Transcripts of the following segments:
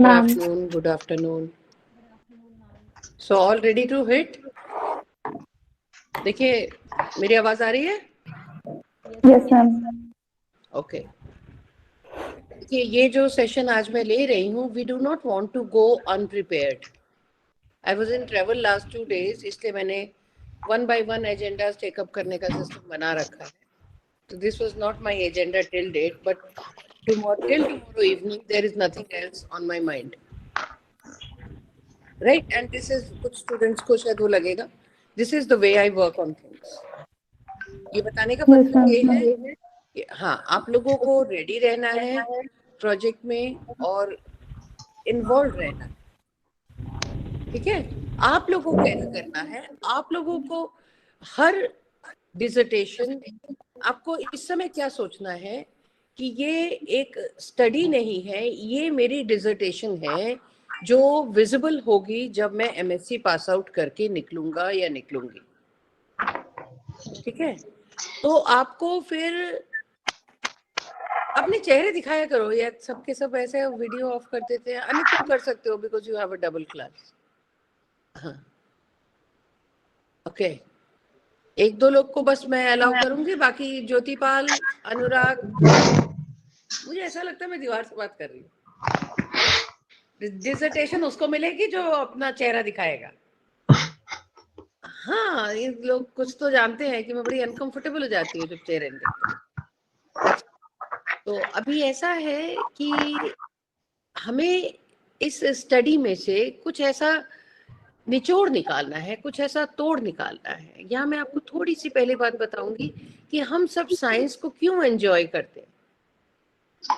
Good Ma'am. afternoon. Good afternoon. So all ready to hit? देखिए मेरी आवाज आ रही है? Yes, ma'am. ओके देखिए ये जो सेशन आज मैं ले रही हूँ, we do not want to go unprepared. I was in travel last 2 days, इसलिए मैंने 1 by 1 एजेंडाज टेकअप करने का सिस्टम बना रखा है. तो this was not my agenda till date, but tomorrow evening there is nothing else on my mind. Right? And this is कुछ students को शायद वो लगेगा. This is the way I work on things. ये बताने का Yes, मतलब ये ma'am. है कि हाँ, आप लोगों को रेडी रहना है प्रोजेक्ट में और इन्वॉल्व रहना है. ठीक है, आप लोगों को क्या करना है, आप लोगों को हर डिसर्टेशन, आपको इस समय क्या सोचना है कि ये एक स्टडी नहीं है, ये मेरी डिसर्टेशन है जो विजिबल होगी जब मैं एमएससी पास आउट करके निकलूंगा या निकलूंगी. ठीक है, तो आपको फिर अपने चेहरे दिखाया करो. या सबके सब ऐसे वीडियो ऑफ कर देते हैं. अन्य तुम कर सकते हो because you have a double class. हाँ ओके, एक दो लोग को बस मैं अलाउ करूंगी, बाकी ज्योतिपाल, अनुराग, मुझे ऐसा लगता है मैं दीवार से बात कर रही हूँ. डिसर्टेशन उसको मिलेगी जो अपना चेहरा दिखाएगा. हाँ, ये लोग कुछ तो जानते हैं कि मैं बड़ी अनकंफर्टेबल हो जाती हूँ जब चेहरे नहीं दिखते. अच्छा, तो अभी ऐसा है कि हमें इस स्टडी में से कुछ ऐसा निचोड़ निकालना है, कुछ ऐसा तोड़ निकालना है. यहाँ मैं आपको थोड़ी सी पहले बात बताऊंगी कि हम सब साइंस को क्यों एंजॉय करते हैं.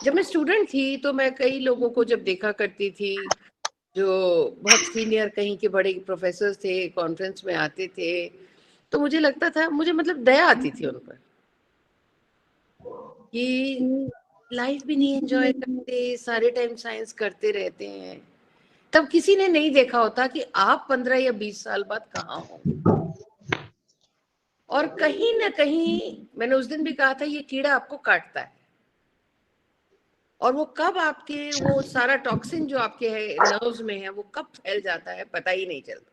जब मैं स्टूडेंट थी तो मैं कई लोगों को जब देखा करती थी जो बहुत सीनियर कहीं के बड़े प्रोफेसर थे, कॉन्फ्रेंस में आते थे, तो मुझे लगता था, मुझे मतलब दया आती थी उन पर कि लाइफ भी नहीं एंजॉय करते, सारे टाइम साइंस करते रहते हैं. तब किसी ने नहीं देखा होता कि आप 15 या 20 साल बाद कहाँ होंगे. और कहीं ना कहीं मैंने उस दिन भी कहा था, ये कीड़ा आपको काटता है और वो कब आपके वो सारा टॉक्सिन जो आपके है नर्व्स में है वो कब फैल जाता है पता ही नहीं चलता.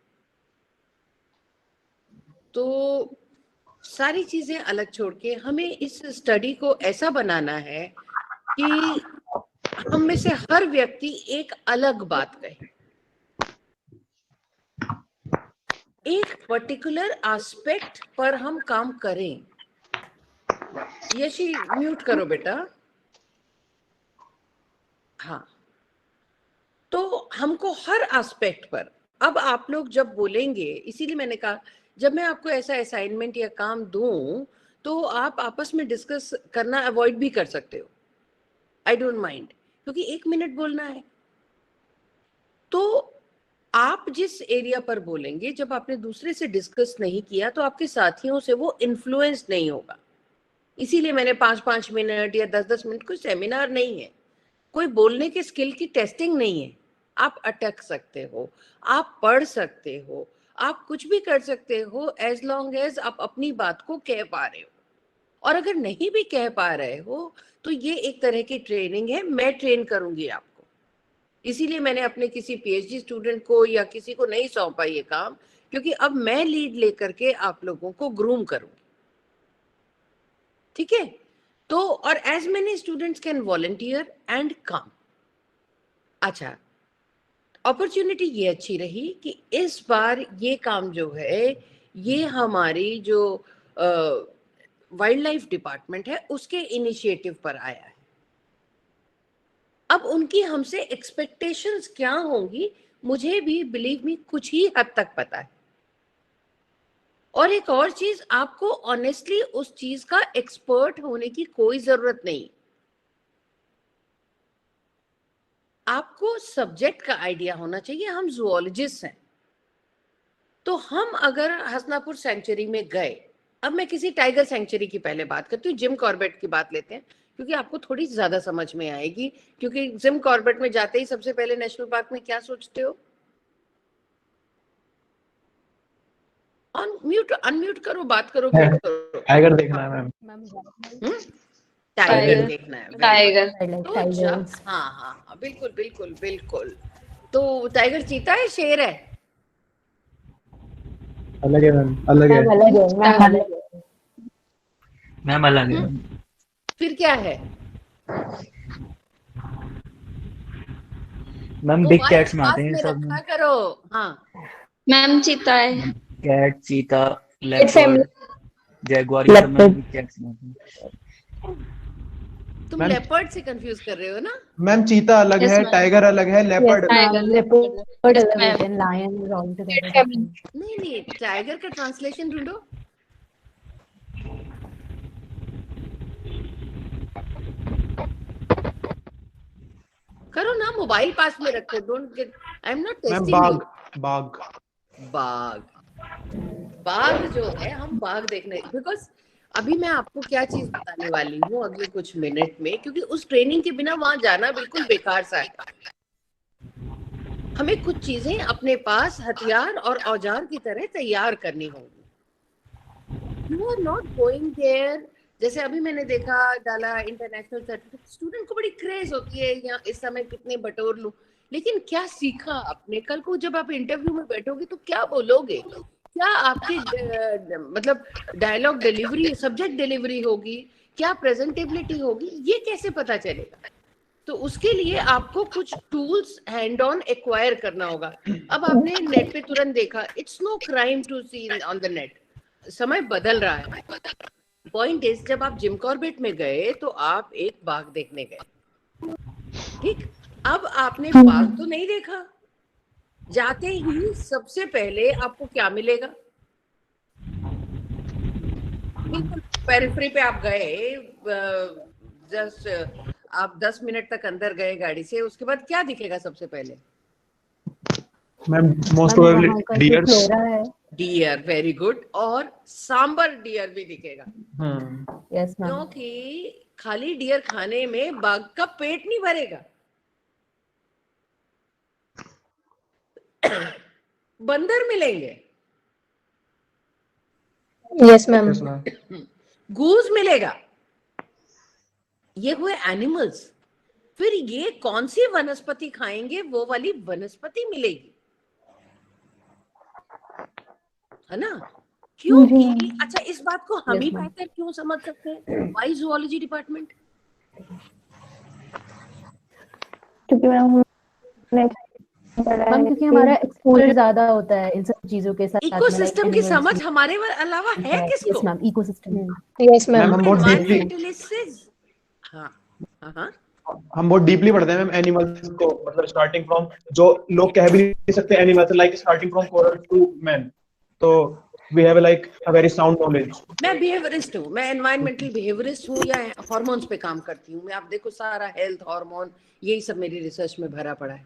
तो सारी चीजें अलग छोड़ के हमें इस स्टडी को ऐसा बनाना है कि हम में से हर व्यक्ति एक अलग बात कहे, एक पर्टिकुलर एस्पेक्ट पर हम काम करें. यशी म्यूट करो बेटा. हाँ, तो हमको हर एस्पेक्ट पर, अब आप लोग जब बोलेंगे, इसीलिए मैंने कहा जब मैं आपको ऐसा असाइनमेंट या काम दूं तो आप आपस में डिस्कस करना अवॉइड भी कर सकते हो. आई डोंट माइंड, क्योंकि 1 मिनट बोलना है. तो आप जिस एरिया पर बोलेंगे, जब आपने दूसरे से डिस्कस नहीं किया तो आपके साथियों से वो इन्फ्लुएंस नहीं होगा. इसीलिए मैंने 5-5 मिनट या 10-10 मिनट, कोई सेमिनार नहीं है, कोई बोलने के स्किल की टेस्टिंग नहीं है. आप अटक सकते हो, आप पढ़ सकते हो, आप कुछ भी कर सकते हो एज लॉन्ग एज आप अपनी बात को कह पा रहे हो. और अगर नहीं भी कह पा रहे हो तो ये एक तरह की ट्रेनिंग है, मैं ट्रेन करूंगी आपको. इसीलिए मैंने अपने किसी पीएचडी स्टूडेंट को या किसी को नहीं सौंपा ये काम, क्योंकि अब मैं लीड लेकर के आप लोगों को ग्रूम करूंगी. ठीक है, तो और as many students can volunteer and come. अच्छा, अपॉर्चुनिटी ये अच्छी रही कि इस बार ये काम जो है ये हमारी जो वाइल्ड लाइफ डिपार्टमेंट है उसके इनिशिएटिव पर आया है. अब उनकी हमसे एक्सपेक्टेशंस क्या होंगी मुझे भी बिलीव मी कुछ ही हद तक पता है. और एक और चीज, आपको ऑनेस्टली उस चीज का एक्सपर्ट होने की कोई जरूरत नहीं. आपको सब्जेक्ट का आइडिया होना चाहिए. हम जूलॉजिस्ट हैं, तो हम अगर हसनापुर सेंचुरी में गए, अब मैं किसी टाइगर सेंचुरी की पहले बात करती हूँ, जिम कॉर्बेट की बात लेते हैं क्योंकि आपको थोड़ी ज्यादा समझ में आएगी. क्योंकि जिम कॉर्बेट में जाते ही सबसे पहले नेशनल पार्क में क्या सोचते हो? अनम्यूट करो, बात करो, म्यूट करो. टाइगर देखना है मैम. टाइगर देखना है, very good. टाइगर। तो जब हाँ हाँ हाँ बिल्कुल बिल्कुल बिल्कुल। तो टाइगर चीता है, शेर है? अलग है मैम, अलग है। मैम अलग है। फिर क्या है? मैम बिग कैट्स में आते हैं में सब। रखा करो। हाँ मैम चीता है। कैट, चीता, लेपर्ड, जैगुआर, ये सब मैम बिग कैट्स में आते हैं। तुम मैम- लेपर्ड से कंफ्यूज कर रहे हो ना? मैम चीता अलग Yes, है, ma'am. टाइगर अलग है, लेपर्ड नहीं नहीं, टाइगर का ट्रांसलेशन ढूंढो। करो ना, मोबाइल पास में रखो, don't get, I am not ma'am testing you. बाघ। बाघ, बाघ जो है, हम बाघ देखने, बिकॉज अभी मैं आपको क्या चीज बताने वाली हूँ अगले कुछ मिनट में, क्योंकि उस ट्रेनिंग के बिना वहां जाना बिल्कुल बेकार सा है। हमें कुछ चीजें अपने पास हथियार और औजार की तरह तैयार करनी होंगी। You are not going there. जैसे अभी मैंने देखा, डाला इंटरनेशनल सर्टिफिकेट, स्टूडेंट को बड़ी क्रेज होती है या इस समय कितने बटोर लूं, लेकिन क्या सीखा आपने? कल को जब आप इंटरव्यू में बैठोगे तो क्या बोलोगे? क्या आपकी मतलब डायलॉग डिलीवरी, सब्जेक्ट डिलीवरी होगी, क्या प्रेजेंटेबिलिटी होगी, ये कैसे पता चलेगा? तो उसके लिए आपको कुछ टूल्स हैंड ऑन एक्वायर करना होगा। अब आपने नेट पे तुरंत देखा, it's no crime to see on the net, समय बदल रहा है। पॉइंट इज, जब आप जिम कॉर्बेट में गए तो आप एक बाघ देखने गए, ठीक? अब आपने बाघ तो नहीं देखा, जाते ही सबसे पहले आपको क्या मिलेगा? बिल्कुल पेरिफेरी पे आप गए, जस्ट आप 10 मिनट तक अंदर गए गाड़ी से, उसके बाद क्या दिखेगा सबसे पहले? Ma'am most probably deers. Deer, very good. और सांबर डियर भी दिखेगा, यस मैम। क्योंकि खाली डियर खाने में बाघ का पेट नहीं भरेगा। बंदर मिलेंगे, यस मैम। गूज मिलेगा, ये हुए एनिमल्स। फिर ये कौन सी वनस्पति खाएंगे, वो वाली वनस्पति मिलेगी, है ना? क्योंकि अच्छा, इस बात को हम ही बेहतर क्यों समझ सकते हैं, वाई जूलॉजी डिपार्टमेंट? क्योंकि मैम क्योंकि हमारा एक्सपोजर ज्यादा होता है इन सब चीजों के साथ। इकोसिस्टम की समझ हमारे अलावा है किसको? Yes ma'am, ecosystem. Yes ma'am. हम बहुत डीपली हम बहुत डीपली पढ़ते हैं मैम एनिमल्स को, मतलब स्टार्टिंग फ्रॉम, जो लोग कह भी नहीं सकते animals, like starting from coral to man. तो we have like a very sound knowledge. मैं बिहेवियरिस्ट हूँ, मैं एनवायरमेंटल बिहेवियरिस्ट हूँ, या हार्मोन्स पे काम करती हूँ मैं। आप देखो, सारा हेल्थ, हार्मोन, यही सब मेरी रिसर्च में भरा पड़ा है।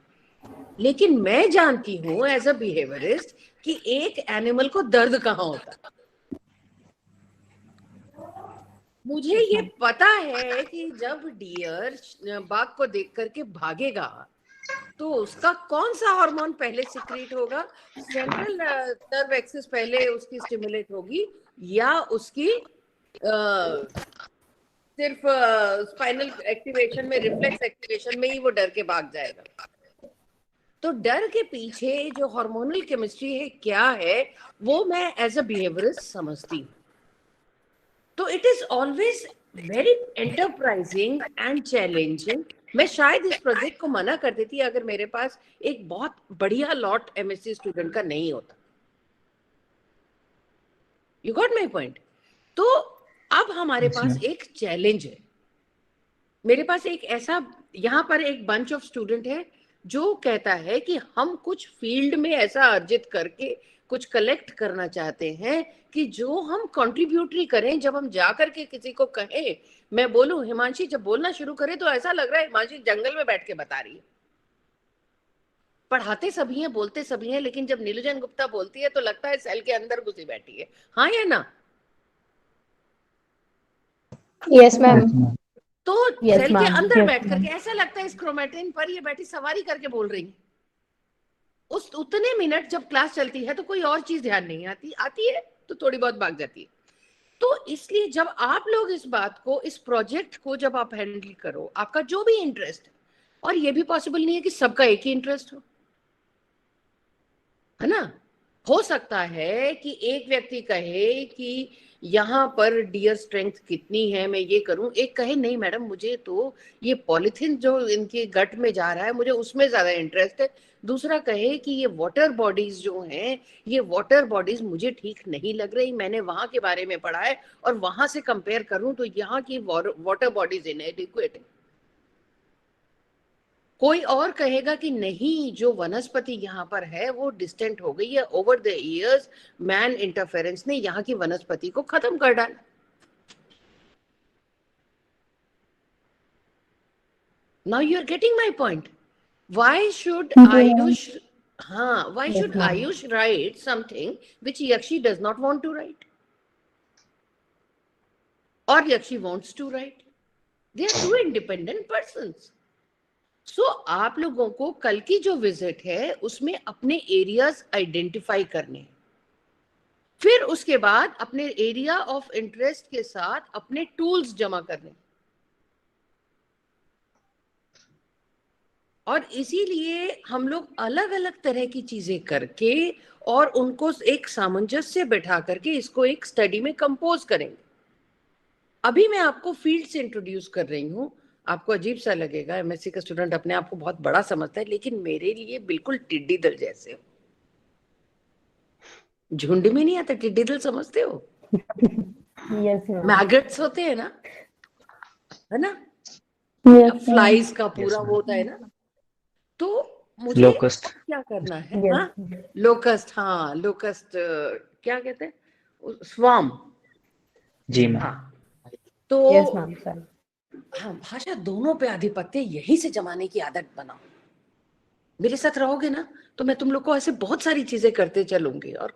लेकिन मैं जानती हूँ एज अ बिहेवियरिस्ट कि एक एनिमल को दर्द कहाँ होता है। मुझे ये पता है कि जब डियर बाघ को देख करके भागेगा तो उसका कौन सा हार्मोन पहले सिक्रीट होगा? सेंट्रल नर्व एक्सिस पहले उसकी स्टिमुलेट होगी, या उसकी सिर्फ स्पाइनल एक्टिवेशन में, रिफ्लेक्स एक्टिवेशन में ही वो डर के भाग जाएगा? तो डर के पीछे जो हार्मोनल केमिस्ट्री है, क्या है, वो मैं एज अ बिहेवियरिस्ट समझती हूँ। तो it is always very enterprising and challenging. मैं शायद इस प्रोजेक्ट को मना कर देती अगर मेरे पास एक बहुत बढ़िया लॉट एमएससी स्टूडेंट का नहीं होता। You got my point? तो अब हमारे पास एक चैलेंज है। मेरे पास एक ऐसा, यहाँ पर एक बंच ऑफ स्टूडेंट है जो कहता है कि हम कुछ फील्ड में ऐसा अर्जित करके कुछ कलेक्ट करना चाहते हैं कि जो हम कंट्रीब्यूटरी करें। जब हम जा करके किसी को कहें, मैं बोलूं हिमांशी जब बोलना शुरू करे तो ऐसा लग रहा है हिमांशी जंगल में बैठ के बता रही है। पढ़ाते सभी हैं, बोलते सभी हैं, लेकिन जब नीलूजन गुप्ता बोलती है तो लगता है सेल के अंदर घुसी बैठी है। हाँ या ना? Yes ma'am. तो सेल के अंदर बैठ करके ऐसा लगता है इस क्रोमेटिन पर ये बैठी सवारी करके बोल रही है। उस उतने मिनट जब क्लास चलती है तो कोई और चीज ध्यान नहीं आती है तो थोड़ी बहुत भाग जाती है। तो इसलिए जब आप लोग इस बात को, इस प्रोजेक्ट को जब आप हैंडल करो, आपका जो भी इंटरेस्ट है, और ये भी पॉसिबल नहीं है कि सबका एक ही इंटरेस्ट हो, है ना। हो सकता है कि एक व्यक्ति कहे कि यहाँ पर डियर स्ट्रेंथ कितनी है, मैं ये करूं, एक कहे नहीं मैडम मुझे तो ये पॉलिथीन जो इनके गट में जा रहा है मुझे उसमें ज्यादा इंटरेस्ट है, दूसरा कहे कि ये वाटर बॉडीज जो हैं, ये वाटर बॉडीज मुझे ठीक नहीं लग रही, मैंने वहां के बारे में पढ़ा है और वहां से कंपेयर करूं तो यहाँ की वाटर बॉडीज इनएडिक्वेट है। कोई और कहेगा कि नहीं, जो वनस्पति यहाँ पर है वो डिस्टेंट हो गई है, over the years man interference ने यहाँ की वनस्पति को खत्म कर डाला। Now you are getting my point. Why should Ayush, हाँ, why should Ayush write something which Yakshi does not want to write और Yakshi wants to write? They are two independent persons. So आप लोगों को कल की जो विजिट है उसमें अपने एरियाज आइडेंटिफाई करने, फिर उसके बाद अपने एरिया ऑफ इंटरेस्ट के साथ अपने टूल्स जमा करने, और इसीलिए हम लोग अलग अलग तरह की चीजें करके और उनको एक सामंजस्य बैठा करके इसको एक स्टडी में कंपोज करेंगे। अभी मैं आपको फील्ड से इंट्रोड्यूस कर रही हूँ। आपको अजीब सा लगेगा, एमएससी का स्टूडेंट अपने आप को बहुत बड़ा समझता है, लेकिन मेरे लिए बिल्कुल टिड्डी दल जैसे हो। झुंड में नहीं आता, टिड्डी दल समझते हो? Yes ma'am. मैगट्स होते हैं ना, है ना, यस फ्लाइज का पूरा Yes, वो होता है ना। तो मुझे लोकस्ट। क्या करना है? Yes. हाँ, लोकस्ट, हाँ लोकस्ट, क्या कहते हैं, स्वाम। जी मैम। हाँ, तो यस मैम सर। हाँ, भाषा दोनों पे आधिपत्य यहीं से जमाने की आदत बनाओ। मेरे साथ रहोगे ना तो मैं तुम लोग को ऐसे बहुत सारी चीजें करते चलूंगी, और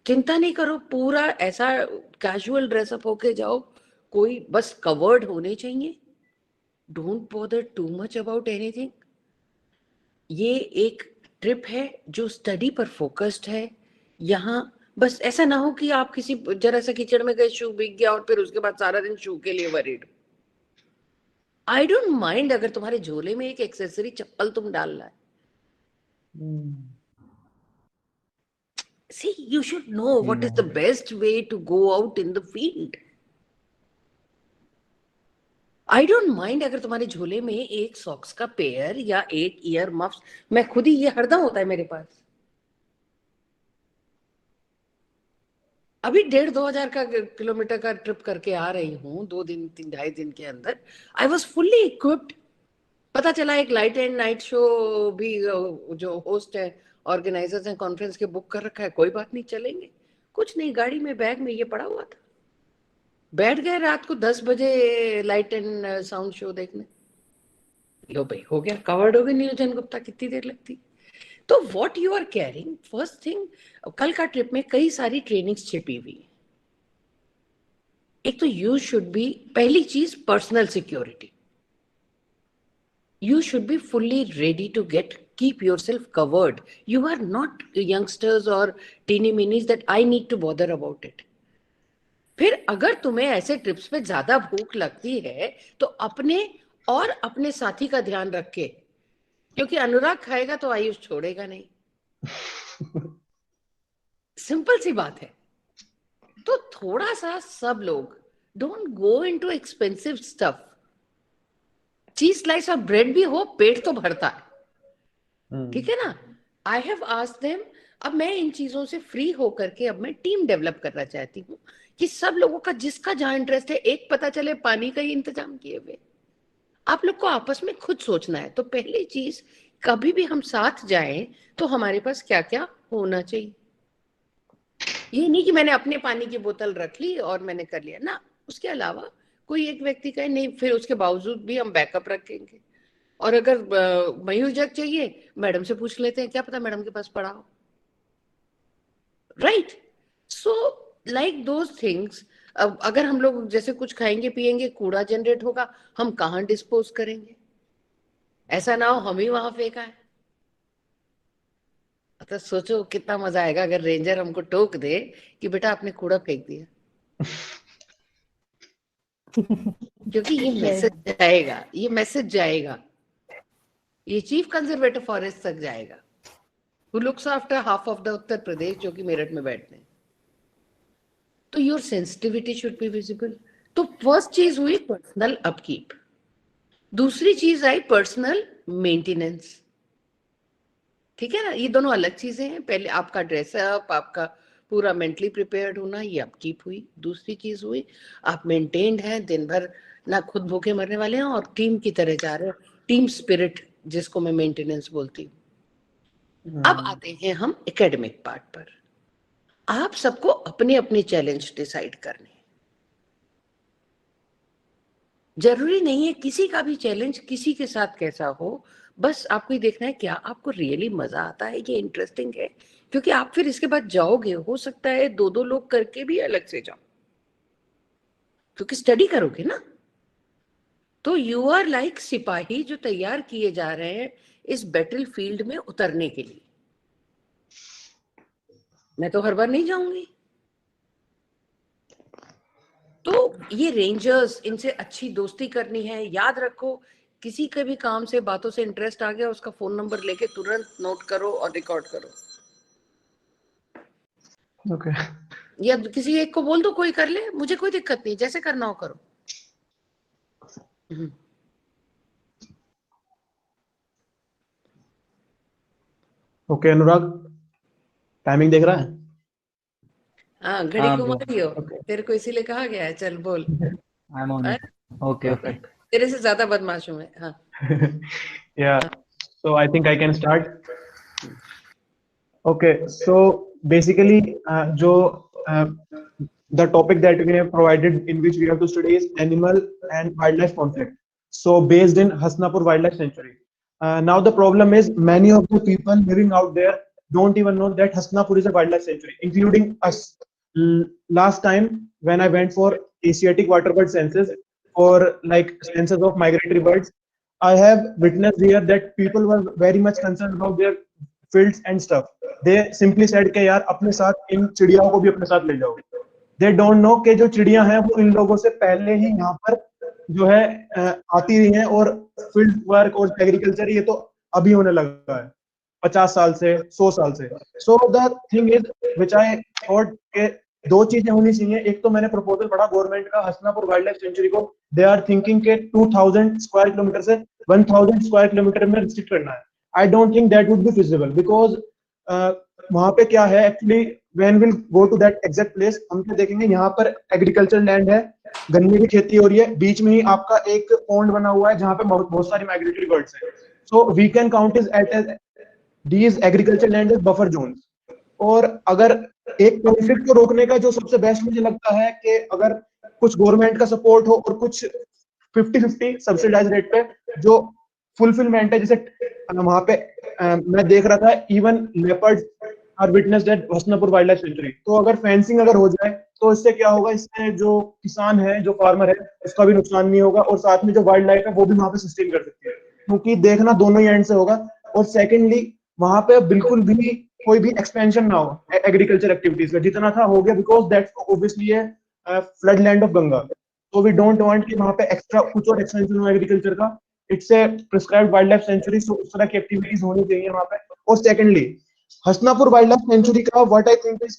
चिंता नहीं करो, पूरा ऐसा कैजुअल ड्रेसअप होके जाओ, कोई बस कवर्ड होने चाहिए। Don't bother too much about anything. ये एक ट्रिप है जो स्टडी पर फोकस्ड है। यहाँ बस ऐसा ना हो कि आप किसी जरा सा कीचड़ में गए, शू भीग गया और फिर उसके बाद सारा दिन शू के लिए वरीड। आई डोंट माइंड अगर तुम्हारे झोले में एक एक्सेसरी चप्पल तुम डाल रहा है। See, you should know what is the best way to go out in the field. I don't mind अगर तुम्हारे झोले में एक सॉक्स का पेयर या एक ईयर मफ्स, मैं खुद ही, ये हरदम होता है मेरे पास। अभी 1,500-2,000 का किलोमीटर का ट्रिप करके आ रही हूँ 2 दिन 3-2.5 दिन के अंदर। I was fully equipped. पता चला एक लाइट एंड नाइट शो भी जो होस्ट है, ऑर्गेनाइजर्स हैं कॉन्फ्रेंस के, बुक कर रखा है। कोई बात नहीं, चलेंगे। कुछ नहीं, गाड़ी में बैग में ये पड़ा हुआ था, बैठ गए रात को 10 बजे लाइट एंड साउंड शो देखने। लो भाई, हो गया, कवर्ड हो गए। नीरजन गुप्ता कितनी देर लगती? तो what you are carrying, first thing, कल का ट्रिप में कई सारी ट्रेनिंग्स छिपी हुई है। एक तो यू शुड बी, पहली चीज personal security. You should be fully ready to keep yourself covered. You are not youngsters or teeny minis that I need to bother about it. फिर अगर तुम्हें ऐसे ट्रिप्स पे ज्यादा भूख लगती है तो अपने और अपने साथी का ध्यान रख के, क्योंकि अनुराग खाएगा तो आयुष छोड़ेगा नहीं। सिंपल सी बात है। तो थोड़ा सा सब लोग don't go into expensive stuff. Cheese slice और ब्रेड भी हो, पेट तो भरता है, ठीक है ना। आई हैव आस्क्ड देम, अब मैं इन चीजों से फ्री होकर के अब मैं टीम डेवलप करना चाहती हूँ कि सब लोगों का जिसका जहां इंटरेस्ट है, एक पता चले पानी का ही इंतजाम किए हुए। आप लोग को आपस में खुद सोचना है। तो पहली चीज, कभी भी हम साथ जाएं तो हमारे पास क्या क्या होना चाहिए। ये नहीं कि मैंने अपने पानी की बोतल रख ली और मैंने कर लिया ना, उसके अलावा कोई एक व्यक्ति कहे नहीं, फिर उसके बावजूद भी हम बैकअप रखेंगे। और अगर मयूर जग चाहिए, मैडम से पूछ लेते हैं, क्या पता मैडम के पास पड़ा हो, right. So like those things. अगर हम लोग जैसे कुछ खाएंगे पिएंगे, कूड़ा जनरेट होगा, हम कहाँ डिस्पोज करेंगे? ऐसा ना हो हम ही वहां फेंका है। तो सोचो कितना मजा आएगा अगर रेंजर हमको टोक दे कि बेटा आपने कूड़ा फेंक दिया। क्योंकि ये मैसेज जाएगा, ये मैसेज जाएगा, ये चीफ कंजर्वेटर फॉरेस्ट तक जाएगा, who looks after half of the Uttar Pradesh जो कि मेरठ में बैठते हैं। तो your sensitivity should be visible. तो फर्स्ट चीज हुई पर्सनल अपकीप, दूसरी चीज आई पर्सनल मेंटेनेंस। ठीक है ना, ये दोनों अलग चीजें हैं। पहले आपका ड्रेसअप, आपका पूरा मेंटली प्रिपेयर्ड होना, ये अपकीप हुई। दूसरी चीज हुई आप मेंटेन्ड हैं, दिन भर ना खुद भूखे मरने वाले हैं और टीम की तरह जा रहे हो, टीम स्पिरिट जिसको मैं मेंटेनेंस बोलती हूँ। अब आते हैं हम एकेडमिक पार्ट पर। आप सबको अपने अपने चैलेंज डिसाइड करने, जरूरी नहीं है किसी का भी चैलेंज किसी के साथ कैसा हो, बस आपको ये देखना है क्या आपको रियली मजा आता है, ये इंटरेस्टिंग है। क्योंकि आप फिर इसके बाद जाओगे, हो सकता है दो दो लोग करके भी अलग से जाओ, क्योंकि स्टडी करोगे ना। तो यू आर लाइक सिपाही जो तैयार किए जा रहे हैं इस बैटल फील्ड में उतरने के लिए। मैं तो हर बार नहीं जाऊंगी। तो ये रेंजर्स, इनसे अच्छी दोस्ती करनी है। याद रखो, किसी के भी काम से, बातों से इंटरेस्ट आ गया, उसका फोन नंबर लेके तुरंत नोट करो और रिकॉर्ड करो। ओके। या किसी एक को बोल दो कोई कर ले, मुझे कोई दिक्कत नहीं, जैसे करना हो करो। ओके अनुराग, टाइमिंग देख रहा है? हाँ, घड़ी हाँ घुमा bro, दियो, तेरे को इसीलिए कहा गया है, चल बोल। I'm on it. Okay, okay. तेरे से ज्यादा बदमाश हूं मैं। हाँ Yeah, so I think I can start. Okay, so basically, the topic that we have provided in which we have to study is animal and wildlife conflict. So based in Hasnapur Wildlife Sanctuary. Now the problem is many of the people living out there don't even know that Hasnapur is a wildlife sanctuary, including us. Last time when I went for Asiatic water bird census or like census of migratory birds, I have witnessed here that people were very much concerned about their fields and stuff. They simply said कि यार अपने साथ इन चिड़ियाओं को भी अपने साथ ले जाओ। They don't know कि जो चिड़िया हैं वो इन लोगों से पहले ही यहाँ पर जो है आती रही हैं, और फील्ड वर्क और एग्रीकल्चर ये तो अभी होने लगा है 50 साल से 100 साल से। So the thing is which I thought के दो चीजें होनी चाहिए। एक तो मैंने प्रपोजल पढ़ा गवर्नमेंट का हसनापुर वाइल्ड लाइफ सेंचुरी को, दे आर थिंकिंग के 2000 स्क्वायर किलोमीटर से 1000 स्क्वायर किलोमीटर में रिस्ट्रिक्ट करना है। I don't think that would be feasible, because वहां पे क्या है actually, when will go to that exact place, हम क्या देखेंगे यहाँ पर एग्रीकल्चर लैंड है, गन्ने की खेती हो रही है, बीच में ही आपका एक पॉन्ड बना हुआ है जहाँ पे बहुत सारी माइग्रेटरी बर्ड्स हैं। So we can count is at these agriculture land is buffer zone. और अगर एक कॉन्फ्लिक्ट को रोकने का जो सबसे बेस्ट मुझे लगता है कि अगर कुछ गवर्नमेंट का सपोर्ट हो और कुछ 50-50 सब्सिडाइज रेट पे जो फुलफिलमेंट है, जैसे वहां पे मैं देख रहा था even leopards are witnessed at Hasanapur wild life sanctuary. तो अगर फेंसिंग अगर हो जाए तो इससे क्या होगा, इससे जो किसान है, जो फार्मर है, उसका भी नुकसान नहीं होगा, और साथ में जो वाइल्ड लाइफ है वो भी वहां पे सस्टेन कर सकती है, क्योंकि देखना दोनों ही एंड से होगा। और सेकेंडली वहां पे बिल्कुल भी कोई भी एक्सपेंशन ना हो एग्रीकल्चर एक्टिविटीज का, जितना था हो गया, because that's obviously flood land of Ganga. तो वी डोंट वांट कि वहां पे एक्स्ट्रा कुछ और एक्सपेंशन हो एग्रीकल्चर का। It's a prescribed wild life sanctuary, so उस तरह की एक्टिविटीज होनी चाहिए वहां पे। और secondly Hasanapur wild life sanctuary का व्हाट आई थिंक इज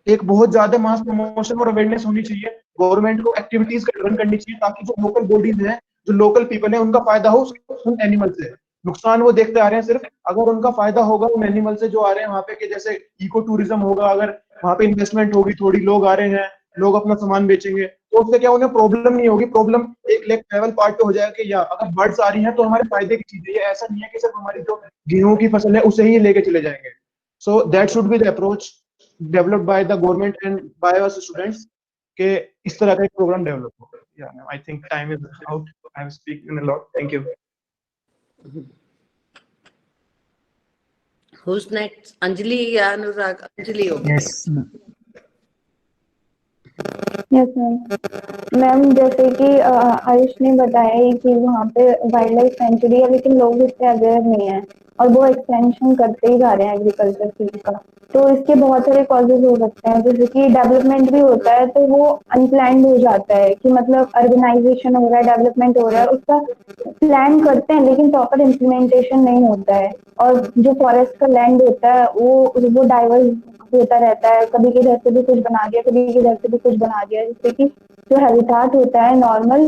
एक बहुत ज्यादा मास प्रमोशन और अवेयरनेस होनी चाहिए। गवर्नमेंट को एक्टिविटीज रन करनी चाहिए ताकि जो लोकल बॉडीज हैं, जो लोकल पीपल है, उनका फायदा हो उन एनिमल से। नुकसान वो देखते आ रहे हैं सिर्फ, अगर उनका फायदा होगा उन एनिमल से जो आ रहे हैं वहां पे, कि जैसे इको टूरिज्म होगा, अगर वहां पे इन्वेस्टमेंट होगी, थोड़ी लोग आ रहे हैं, लोग अपना सामान बेचेंगे, तो उससे क्या उन्हें प्रॉब्लम नहीं होगी। प्रॉब्लम एक लेवल पार्ट पे हो जाएगा कि यार अगर बर्ड्स आ रही हैं तो हमारे फायदे की चीज है, ये ऐसा नहीं है कि सिर्फ हमारी जो गेहूं की फसल है उसे ही लेके चले जाएंगे। So that should be the approach developed by the government and by us students, के इस तरह का एक प्रोग्राम डेवलप हो। या I think time is out, I have spoken a lot, thank you. Who's next? Anjali या अनुराग? अंजलि होगी। Yes. Yes ma'am. मैम जैसे कि आयुष ने बताया ही कि वहाँ पे वाइल्ड लाइफ सेंचुरी है, लेकिन लोग इससे अवेयर नहीं है। और वो एक्सटेंशन करते ही जा रहे हैं एग्रीकल्चर फील्ड का। तो इसके बहुत सारे कॉजेज हो सकते हैं, जैसे कि डेवलपमेंट भी होता है तो वो अनप्लान्ड हो जाता है, कि मतलब अर्बनाइजेशन हो रहा है, डेवलपमेंट हो रहा है, उसका प्लान करते हैं लेकिन प्रॉपर इम्प्लीमेंटेशन नहीं होता है। और जो फॉरेस्ट का लैंड होता है वो डाइवर्स होता रहता है, कभी किधर से भी कुछ बना दिया, कभी किधर से भी कुछ बना दिया, जिससे कि जो हैबिटाट होता है नॉर्मल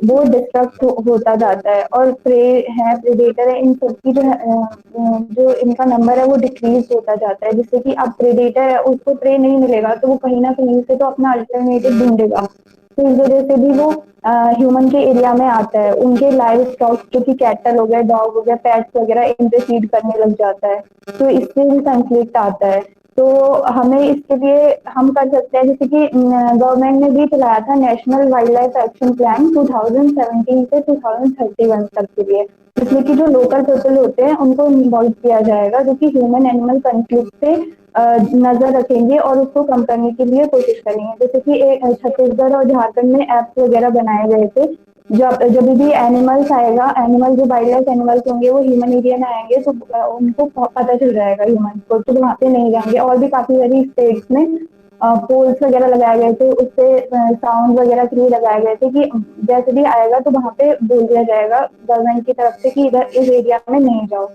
वो डिस्ट्रक्ट होता जाता है। और प्रे है, प्रेडेटर है, इन सबकी जो इनका नंबर है वो डिक्रीज होता जाता है, जिससे कि अब प्रेडेटर है उसको प्रे नहीं मिलेगा तो वो कहीं ना कहीं से तो अपना अल्टरनेटिव ढूंढेगा। तो इस वजह से भी वो ह्यूमन के एरिया में आता है, उनके लाइव स्टॉक जो कि कैटल हो गए, डॉग हो गया, पेट्स वगैरह, इन पे फीड करने लग जाता है। तो इससे भी कंफ्लिक्ट आता है। तो हमें इसके लिए हम कर सकते हैं, जैसे कि गवर्नमेंट ने भी चलाया था national wild life action plan 2017 से 2031 तक के लिए, जिसमें कि जो लोकल पीपल होते हैं उनको इन्वॉल्व किया जाएगा, जो कि ह्यूमन एनिमल कन्फ्लिक्ट पे नजर रखेंगे और उसको कम करने के लिए कोशिश करेंगे। जैसे कि छत्तीसगढ़ और झारखंड में ऐप्स वगैरह बनाए गए थे, जब भी एनिमल्स आएगा, एनिमल जो वाइल्ड लाइफ एनिमल्स होंगे वो ह्यूमन एरिया में आएंगे तो उनको पता चल जाएगा ह्यूमन को, तो वहाँ पे नहीं जाएंगे। और भी काफी सारी स्टेट्स में पोल्स वगैरह लगाए गए थे, उससे साउंड वगैरह के लिए लगाए गए थे कि जैसे भी आएगा तो वहाँ पे बोल दिया जाएगा गवर्नमेंट की तरफ से कि इधर इस एरिया में नहीं जाओ।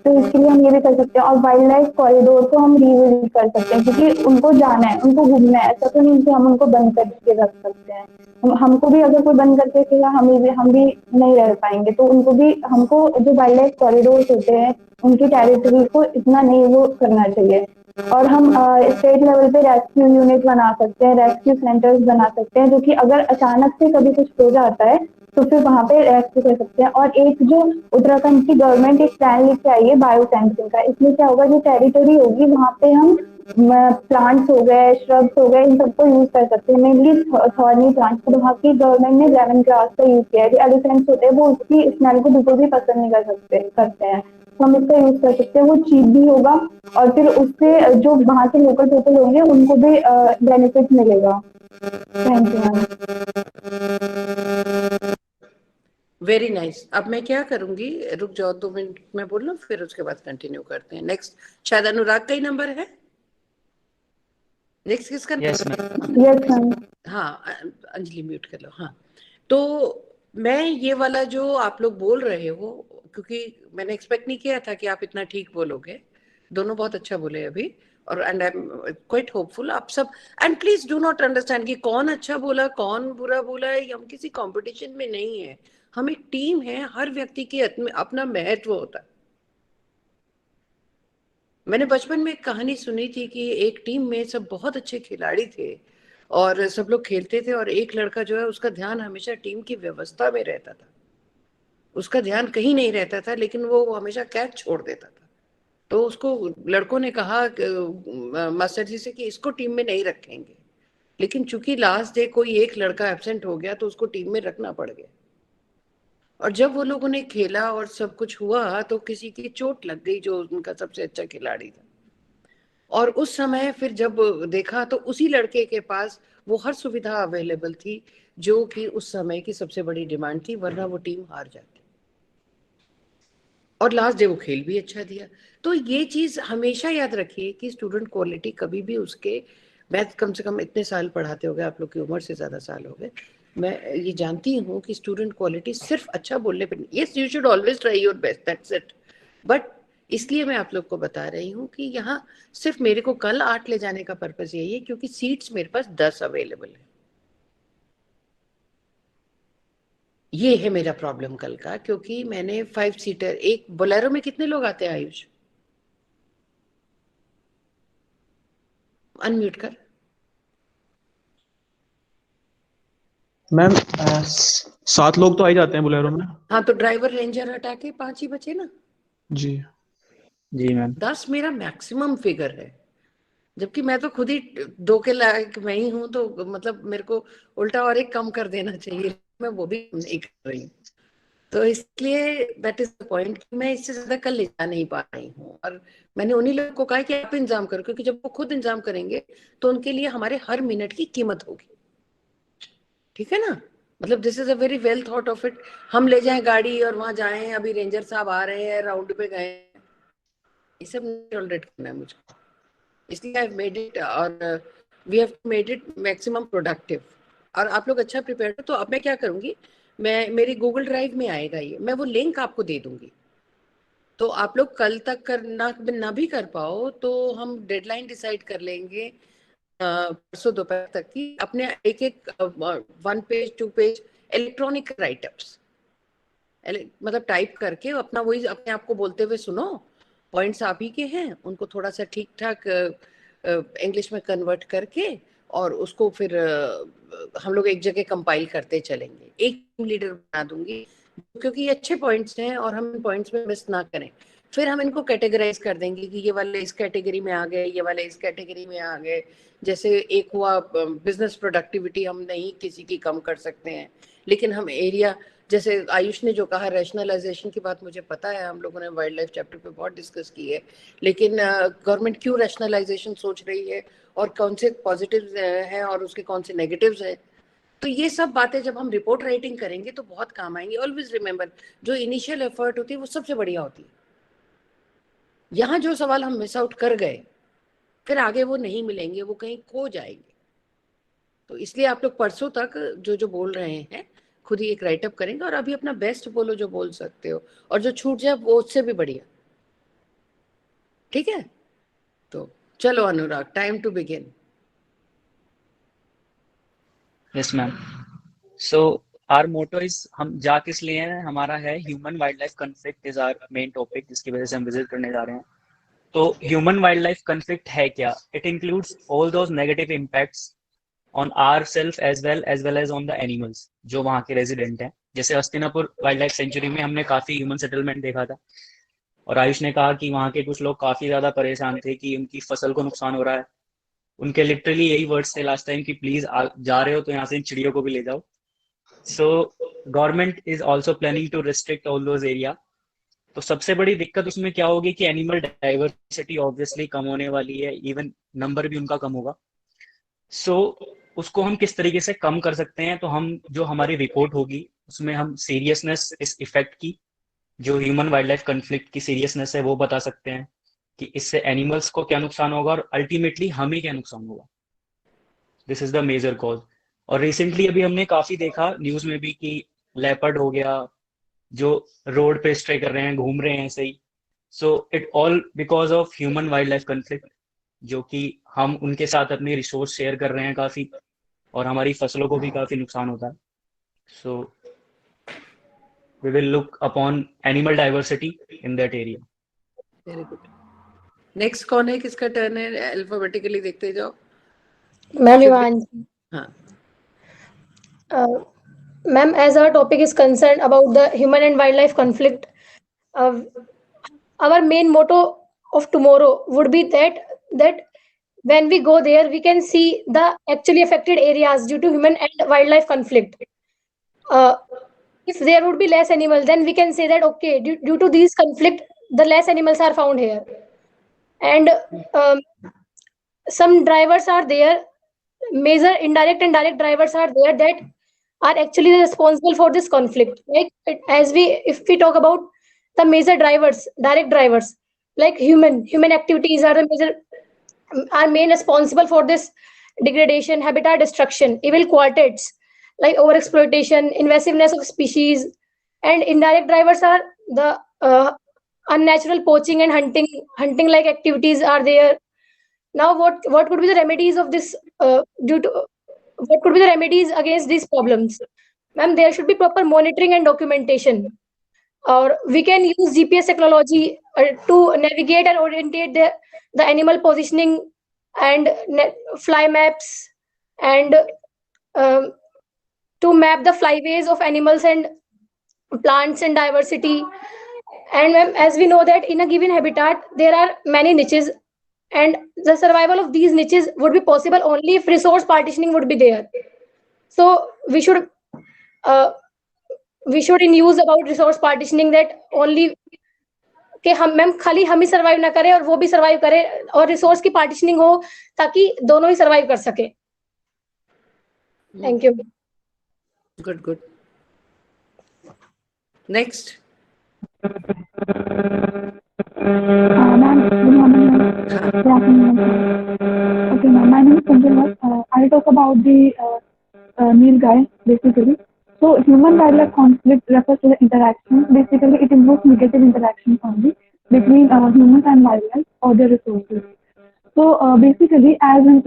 तो इसके लिए हम ये भी कर सकते हैं। और वाइल्ड लाइफ कॉरिडोर को हम रिविजिट कर सकते हैं, क्योंकि उनको जाना है, उनको घूमना है, ऐसा तो नहीं कि हम उनको बंद करके रख सकते हैं। हमको भी अगर कोई बंद करके रखेगा हम भी नहीं रह पाएंगे। तो उनको भी, हमको जो वाइल्ड लाइफ कॉरिडोर होते हैं उनकी टेरिटरी को इतना नहीं वो करना चाहिए। और हम स्टेट लेवल पे रेस्क्यू यूनिट बना सकते हैं, रेस्क्यू सेंटर्स बना सकते हैं, जो कि अगर अचानक से कभी कुछ हो जाता है तो फिर वहाँ पे रेस्क्यू कर सकते हैं। और एक जो उत्तराखंड की गवर्नमेंट एक प्लान लेके आई है बायो सेंसिंग का, इसमें क्या होगा, जो टेरिटरी होगी वहाँ पे हम प्लांट्स हो गए, श्रब्स हो गए, इन सबको यूज कर सकते हैं। मेनली थॉर्नी प्लांट्स को वहाँ की गवर्नमेंट ने लेमन ग्रास का यूज किया है। जो एलिफेंट्स होते हैं वो उसकी स्मेल को बिल्कुल भी पसंद नहीं कर सकते करते हैं, तो हम इसका यूज कर सकते हैं। वो चीप भी होगा और फिर उससे जो वहाँ के लोकल पीपल होंगे उनको भी बेनिफिट मिलेगा। Thank you ma'am. Very nice. अब मैं क्या करूंगी, रुक जाओ 2 मिनट में बोल लूं, फिर उसके बाद कंटिन्यू करते हैं। नेक्स्ट शायद अनुराग का ही नंबर है। नेक्स्ट किसका? Yes ma'am. Yes ma'am. हाँ, अंजलि म्यूट कर लो। हाँ, तो मैं ये वाला जो आप लोग बोल रहे हो, क्योंकि मैंने एक्सपेक्ट नहीं किया था कि आप इतना ठीक बोलोगे। दोनों बहुत अच्छा बोले अभी, और and I am quite hopeful आप सब। And please do not understand कि कौन अच्छा बोला कौन बुरा बोला है, हम किसी कंपटीशन में नहीं है, हम एक टीम है, हर व्यक्ति की अपना महत्व होता है। मैंने बचपन में एक कहानी सुनी थी कि एक टीम में सब बहुत अच्छे खिलाड़ी थे और सब लोग खेलते थे, और एक लड़का जो है उसका ध्यान हमेशा टीम की व्यवस्था में रहता था, उसका ध्यान कहीं नहीं रहता था, लेकिन वो हमेशा कैच छोड़ देता था। तो उसको लड़कों ने कहा मास्टर जी से कि इसको टीम में नहीं रखेंगे, लेकिन चूंकि लास्ट डे कोई एक लड़का एब्सेंट हो गया तो उसको टीम में रखना पड़ गया। और जब वो लोगों ने खेला और सब कुछ हुआ तो किसी की चोट लग गई जो उनका सबसे अच्छा खिलाड़ी था। और उस समय फिर जब देखा तो उसी लड़के के पास वो हर सुविधा अवेलेबल थी जो कि उस समय की सबसे बड़ी डिमांड थी, वरना वो टीम हार जाती। और लास्ट डे वो खेल भी अच्छा दिया। तो ये चीज हमेशा याद रखिए कि स्टूडेंट क्वालिटी कभी भी उसके, मैं कम से कम इतने साल पढ़ाते हो गए, आप लोग की उम्र से ज्यादा साल हो गए, मैं ये जानती हूँ कि स्टूडेंट क्वालिटी सिर्फ अच्छा बोलने पर, yes you should always try your best, that's it, but इसलिए मैं आप लोग को बता रही हूँ कि यहाँ सिर्फ मेरे को कल 8 ले जाने का पर्पज यही है क्योंकि सीट्स मेरे पास 10 अवेलेबल है। ये है मेरा प्रॉब्लम कल का, क्योंकि मैंने 5 सीटर, एक बोलेरो में कितने लोग आते हैं आयुष? अनम्यूट कर। मैम 7 लोग तो आ ही जाते हैं बोलेरो में। हाँ, तो ड्राइवर रेंजर हटा के 5 ही बचे ना। जी जी मैम। 10 मेरा मैक्सिमम फिगर है, जबकि मैं तो खुद ही 2 के लायक मैं ही हूं, तो मतलब मेरे को उल्टा और एक कम कर देना चाहिए, मैं वो भी नहीं कर रही हूँ। तो इसलिए दैट इज द पॉइंट कि मैं इससे ज्यादा कल ले जा नहीं पा रही हूँ। और मैंने उन्हीं लोगों को कहा कि आप इंतजाम करो, क्योंकि जब वो खुद इंतजाम करेंगे तो उनके लिए हमारे हर मिनट की कीमत होगी। ठीक है ना? मतलब this is a very well thought of it. हम ले जाएं गाड़ी और वहां जाएं, अभी रेंजर साहब आ रहे हैं, राउंड पे गए, ये सब टॉलरेट करना है मुझे, इसलिए आई मेड इट और we have made it maximum productive. और आप लोग अच्छा प्रिपेयर हो, तो अब मैं क्या करूंगी, मैं मेरी गूगल ड्राइव में आएगा ये, मैं वो लिंक आपको दे दूंगी। तो आप लोग कल तक करना ना भी कर पाओ तो हम डेडलाइन डिसाइड कर लेंगे परसों दोपहर तक की, अपने एक एक 1 पेज 2 पेज इलेक्ट्रॉनिक राइटअप्स, मतलब टाइप करके अपना वही अपने आप को बोलते हुए सुनो, पॉइंट्स आप ही के हैं, उनको थोड़ा सा ठीक ठाक इंग्लिश में कन्वर्ट करके और उसको फिर हम लोग एक जगह कंपाइल करते चलेंगे। एक टीम लीडर बना दूंगी, क्योंकि ये अच्छे पॉइंट्स हैं और हम इन पॉइंट्स में मिस ना करें। फिर हम इनको कैटेगराइज कर देंगे कि ये वाले इस कैटेगरी में आ गए, ये वाले इस कैटेगरी में आ गए। जैसे एक हुआ बिजनेस प्रोडक्टिविटी, हम नहीं किसी की कम कर सकते हैं, लेकिन हम एरिया, जैसे आयुष ने जो कहा रैशनलाइजेशन की बात, मुझे पता है हम लोगों ने वाइल्ड लाइफ चैप्टर पे बहुत डिस्कस की है, लेकिन गवर्नमेंट क्यों रैशनलाइजेशन सोच रही है और कौन से पॉजिटिव्स हैं और उसके कौन से नेगेटिव्स हैं, तो ये सब बातें जब हम रिपोर्ट राइटिंग करेंगे तो बहुत काम आएंगी। ऑलवेज रिमेंबर, जो इनिशियल एफर्ट होती है वो सबसे बढ़िया होती है। यहाँ जो सवाल हम मिस आउट कर गए, फिर आगे वो नहीं मिलेंगे, वो कहीं खो जाएंगे। तो इसलिए आप लोग परसों तक जो जो बोल रहे हैं खुद ही एक राइटअप करेंगे, और अभी अपना बेस्ट बोलो जो बोल सकते हो, और जो छूट जाए वो उससे भी बढ़िया। ठीक है, तो चलो Anurag, time to begin. Yes ma'am. So our motto is, हम जा किस लिए हैं, हमारा है human wild life conflict is our main topic, जिसकी वजह से हम विजिट करने जा रहे हैं। तो ह्यूमन वाइल्ड लाइफ कन्फ्लिक्ट है क्या? It includes all those negative impacts on our self as well as on the animals जो वहाँ के रेजिडेंट हैं। जैसे हस्तिनापुर वाइल्ड लाइफ सेंचुरी में हमने काफी ह्यूमन सेटलमेंट देखा था, और आयुष ने कहा कि वहाँ के कुछ लोग काफी ज्यादा परेशान थे कि उनकी फसल को नुकसान हो रहा है। उनके लिटरली यही वर्ड्स थे लास्ट टाइम कि प्लीज जा रहे हो तो यहाँ से इन चिड़ियों को भी ले जाओ। So government is also planning to restrict all those area. तो सबसे बड़ी दिक्कत उसमें क्या होगी कि एनिमल डाइवर्सिटी ऑब्वियसली कम होने वाली है, इवन नंबर भी उनका कम होगा। सो उसको हम किस तरीके से कम कर सकते हैं? तो हम, जो हमारी रिपोर्ट होगी उसमें हम सीरियसनेस इस इफेक्ट की, जो ह्यूमन वाइल्ड लाइफ कन्फ्लिक्ट की सीरियसनेस है वो बता सकते हैं कि इससे एनिमल्स को क्या नुकसान होगा और अल्टीमेटली हमें क्या नुकसान होगा। This is the major cause. और रिसेंटली अभी हमने काफी देखा न्यूज में भी कि लेपर्ड हो गया जो रोड पे स्ट्रे कर रहे हैं, घूम रहे हैं ऐसे ही। So it all because of human wild life conflict, जो कि हम उनके साथ अपनी रिसोर्स शेयर कर रहे हैं काफी, और हमारी फसलों को भी काफी नुकसान होता है। So we will look upon animal diversity in that area. Very good. Next कौन है, किसका टर्न है? अल्फाबेटिकली देखते जाओ। मैम युवांशी। हाँ, Ma'am, as our topic is concerned about the human and wildlife conflict, our main motto of tomorrow would be that when we go there, we can see the actually affected areas due to human and wildlife conflict. If there would be less animals, then we can say that okay, due to these conflict, the less animals are found here, and some drivers are there, major indirect and direct drivers are there that are actually responsible for this conflict. Like if we talk about the major drivers, direct drivers, like human activities are the major, are main responsible for this degradation, habitat destruction, evil quartets like overexploitation, invasiveness of species, and indirect drivers are the unnatural poaching and hunting like activities are there. Now, what could be the remedies of this? What could be the remedies against these problems? Ma'am, there should be proper monitoring and documentation, or we can use GPS technology to navigate and orientate the animal positioning and fly maps, and um, to map the flyways of animals and plants and diversity. And ma'am, as we know that in a given habitat there are many niches, and the survival of these niches would be possible only if resource partitioning would be there. So we should in use about resource partitioning that only कि हम ma'am खाली हम ही survive ना करें और वो भी survive करे, और रिसोर्स की पार्टीशनिंग हो ताकि दोनों ही सर्वाइव कर सके। Thank you. Good good. Next. Ma'am Good morning, ma'am. Good afternoon, ma'am. Okay, ma'am. My name is Sanjay Bhatt. I'll talk about the nilgai, basically. So, human-wildlife conflict refers to the interaction. Basically, it involves negative interactions only between humans and wildlife or their resources. So, basically, as in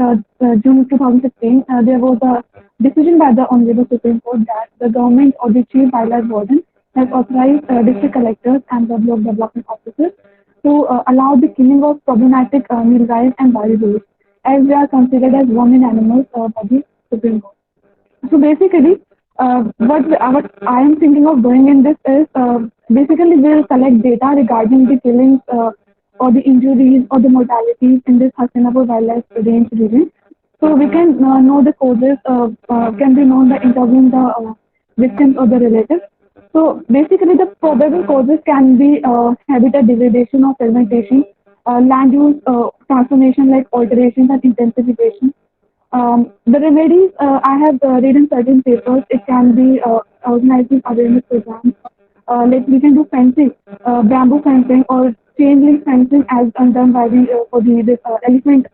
June 2016, there was a decision by the Honorable Supreme Court that the government or the Chief Wildlife Warden has authorized district collectors and the block development officers to allow the killing of problematic nilgais and barbarians as they are considered as vermin animals by the Supreme Court. So basically, what I am thinking of doing in this is basically we'll collect data regarding the killings or the injuries or the mortalities in this Hastinapur Wildlife Range region. So we can know the causes, can be known by interviewing the victims or the relatives. So basically, the probable causes can be habitat degradation or fragmentation, land use transformation like alterations and intensification. The remedies I have read in certain papers. It can be organizing awareness programs. Like we can do fencing, bamboo fencing or chain link fencing as done by the for the this, elephant